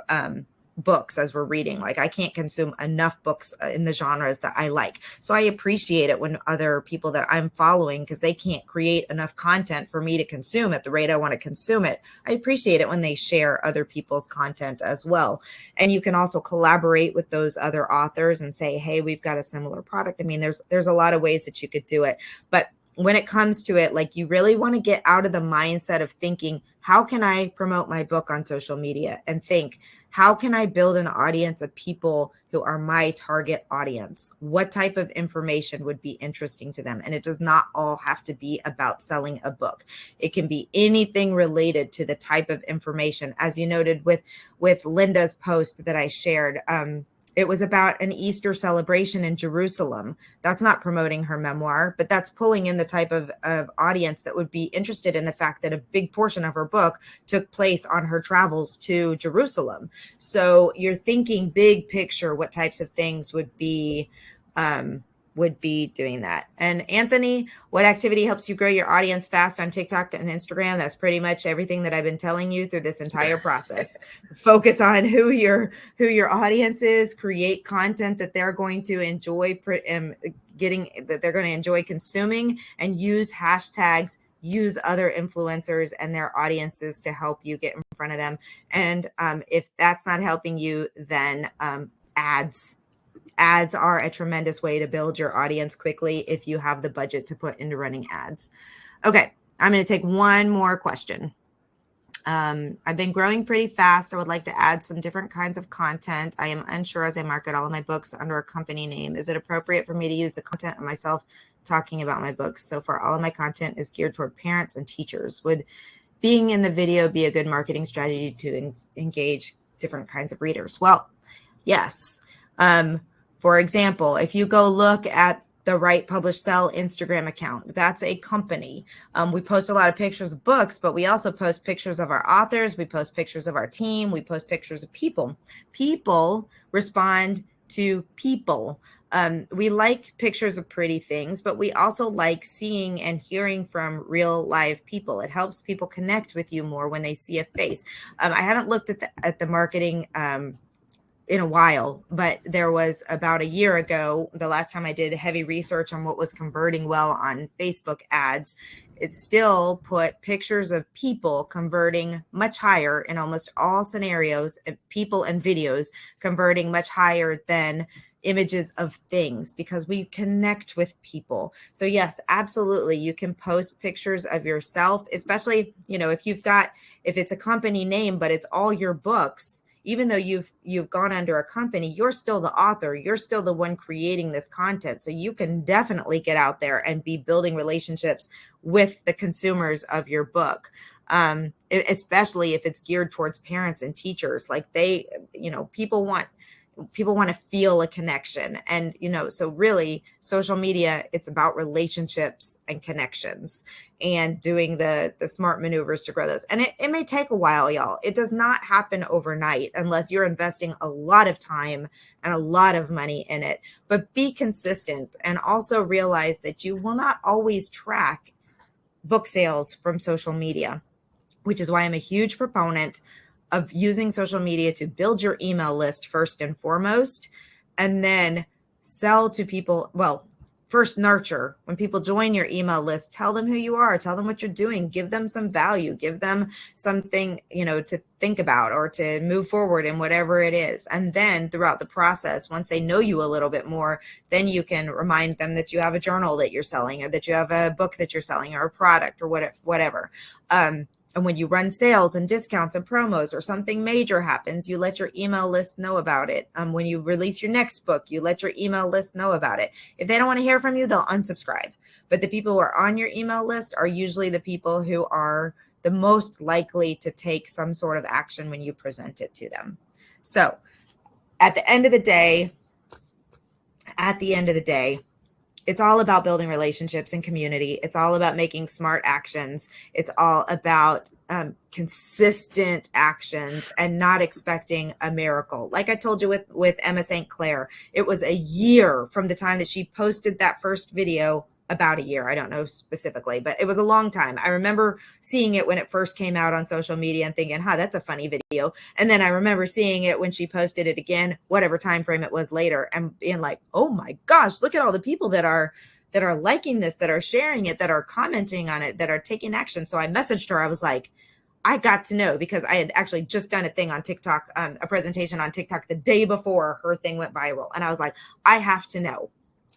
books as we're reading. Like I can't consume enough books in the genres that I like. So I appreciate it when other people that I'm following, because they can't create enough content for me to consume at the rate I want to consume it. I appreciate it when they share other people's content as well. And you can also collaborate with those other authors and say, hey, we've got a similar product. I mean, there's a lot of ways that you could do it. But when it comes to it, like you really want to get out of the mindset of thinking, how can I promote my book on social media? And think, how can I build an audience of people who are my target audience? What type of information would be interesting to them? And it does not all have to be about selling a book. It can be anything related to the type of information. As you noted with Linda's post that I shared, it was about an Easter celebration in Jerusalem. That's not promoting her memoir, but that's pulling in the type of audience that would be interested in the fact that a big portion of her book took place on her travels to Jerusalem. So you're thinking big picture, what types of things would be doing that. And Anthony, what activity helps you grow your audience fast on TikTok and Instagram? That's pretty much everything that I've been telling you through this entire process. Focus on who your audience is, create content that they're going to enjoy that they're going to enjoy consuming, and use hashtags, use other influencers and their audiences to help you get in front of them. And if that's not helping you, then ads. Ads are a tremendous way to build your audience quickly if you have the budget to put into running ads. Okay, I'm going to take one more question. I've been growing pretty fast. I would like to add some different kinds of content. I am unsure as I market all of my books under a company name. Is it appropriate for me to use the content of myself talking about my books? So far, all of my content is geared toward parents and teachers. Would being in the video be a good marketing strategy to engage different kinds of readers? Well, yes. For example, if you go look at the Write, Publish, Sell Instagram account, that's a company. We post a lot of pictures of books, but we also post pictures of our authors. We post pictures of our team. We post pictures of people. People respond to people. We like pictures of pretty things, but we also like seeing and hearing from real live people. It helps people connect with you more when they see a face. I haven't looked at the marketing in a while, but there was about a year ago, the last time I did heavy research on what was converting well on Facebook ads. It still put pictures of people converting much higher in almost all scenarios, people and videos converting much higher than images of things, because we connect with people. So yes, absolutely. You can post pictures of yourself, especially, if it's a company name, but it's all your books. Even though you've gone under a company, you're still the author. You're still the one creating this content. So you can definitely get out there and be building relationships with the consumers of your book. Especially if it's geared towards parents and teachers. Like people want to feel a connection. And, so really social media, it's about relationships and connections and doing the smart maneuvers to grow those. And it may take a while, y'all. It does not happen overnight unless you're investing a lot of time and a lot of money in it. But be consistent, and also realize that you will not always track book sales from social media, which is why I'm a huge proponent of using social media to build your email list first and foremost, and then sell to people. Well, first nurture. When people join your email list, tell them who you are, tell them what you're doing, give them some value, give them something, to think about or to move forward in whatever it is. And then throughout the process, once they know you a little bit more, then you can remind them that you have a journal that you're selling, or that you have a book that you're selling, or a product, or whatever. And when you run sales and discounts and promos, or something major happens, you let your email list know about it. When you release your next book, you let your email list know about it. If they don't want to hear from you, they'll unsubscribe. But the people who are on your email list are usually the people who are the most likely to take some sort of action when you present it to them. So at the end of the day, it's all about building relationships and community. It's all about making smart actions. It's all about consistent actions and not expecting a miracle. Like I told you with Emma St. Clair, it was a year from the time that she posted that first video. About a year. I don't know specifically, but it was a long time. I remember seeing it when it first came out on social media and thinking, that's a funny video. And then I remember seeing it when she posted it again, whatever time frame it was later, and being like, oh my gosh, look at all the people that are liking this, that are sharing it, that are commenting on it, that are taking action. So I messaged her. I was like, I got to know, because I had actually just done a thing on TikTok, a presentation on TikTok the day before her thing went viral. And I was like, I have to know.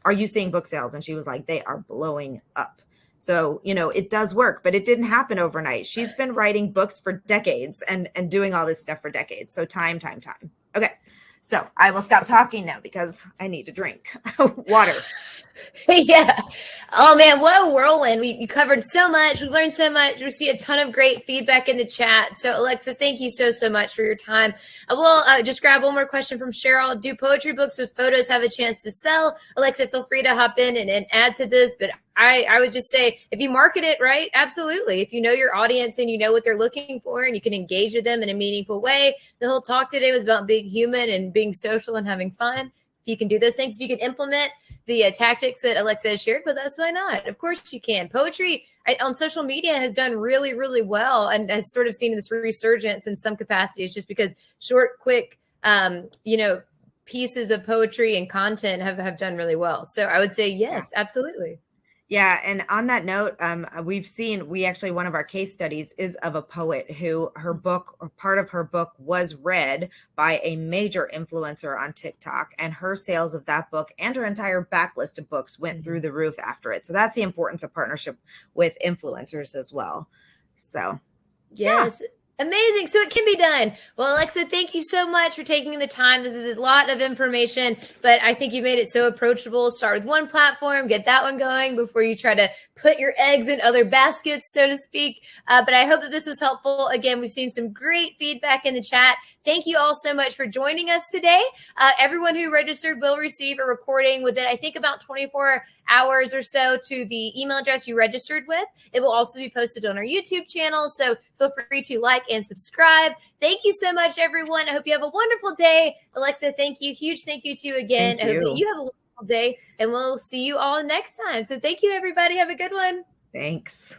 Are you seeing book sales? And she was like, they are blowing up. So, it does work, but it didn't happen overnight. She's been writing books for decades and doing all this stuff for decades. So time. Okay. So I will stop talking now because I need to drink water.
Yeah. Oh man, what a whirlwind. We covered so much. We learned so much. We see a ton of great feedback in the chat. So Alexa, thank you so much for your time. I will just grab one more question from Cheryl. Do poetry books with photos have a chance to sell? Alexa, feel free to hop in and add to this. But I would just say, if you market it right, absolutely. If you know your audience and you know what they're looking for and you can engage with them in a meaningful way. The whole talk today was about being human and being social and having fun. If you can do those things, if you can implement the tactics that Alexa has shared with us, why not? Of course you can. Poetry on social media has done really, really well and has sort of seen this resurgence in some capacities, just because short, quick, pieces of poetry and content have done really well. So I would say yes, absolutely.
Yeah. And on that note, one of our case studies is of a poet who her book, or part of her book, was read by a major influencer on TikTok, and her sales of that book and her entire backlist of books went through the roof after it. So that's the importance of partnership with influencers as well. So
yes. Yeah. Amazing. So it can be done. Well, Alexa, thank you so much for taking the time. This is a lot of information, but I think you made it so approachable. Start with one platform, get that one going before you try to put your eggs in other baskets, so to speak. But I hope that this was helpful. Again, we've seen some great feedback in the chat. Thank you all so much for joining us today. Everyone who registered will receive a recording within, I think, about 24 hours or so to the email address you registered with. It will also be posted on our YouTube channel, so feel free to like and subscribe. Thank you so much, everyone. I hope you have a wonderful day. Alexa, thank you. Huge thank you to you again. I hope that you have a wonderful day, and we'll see you all next time. So thank you, everybody. Have a good one.
Thanks.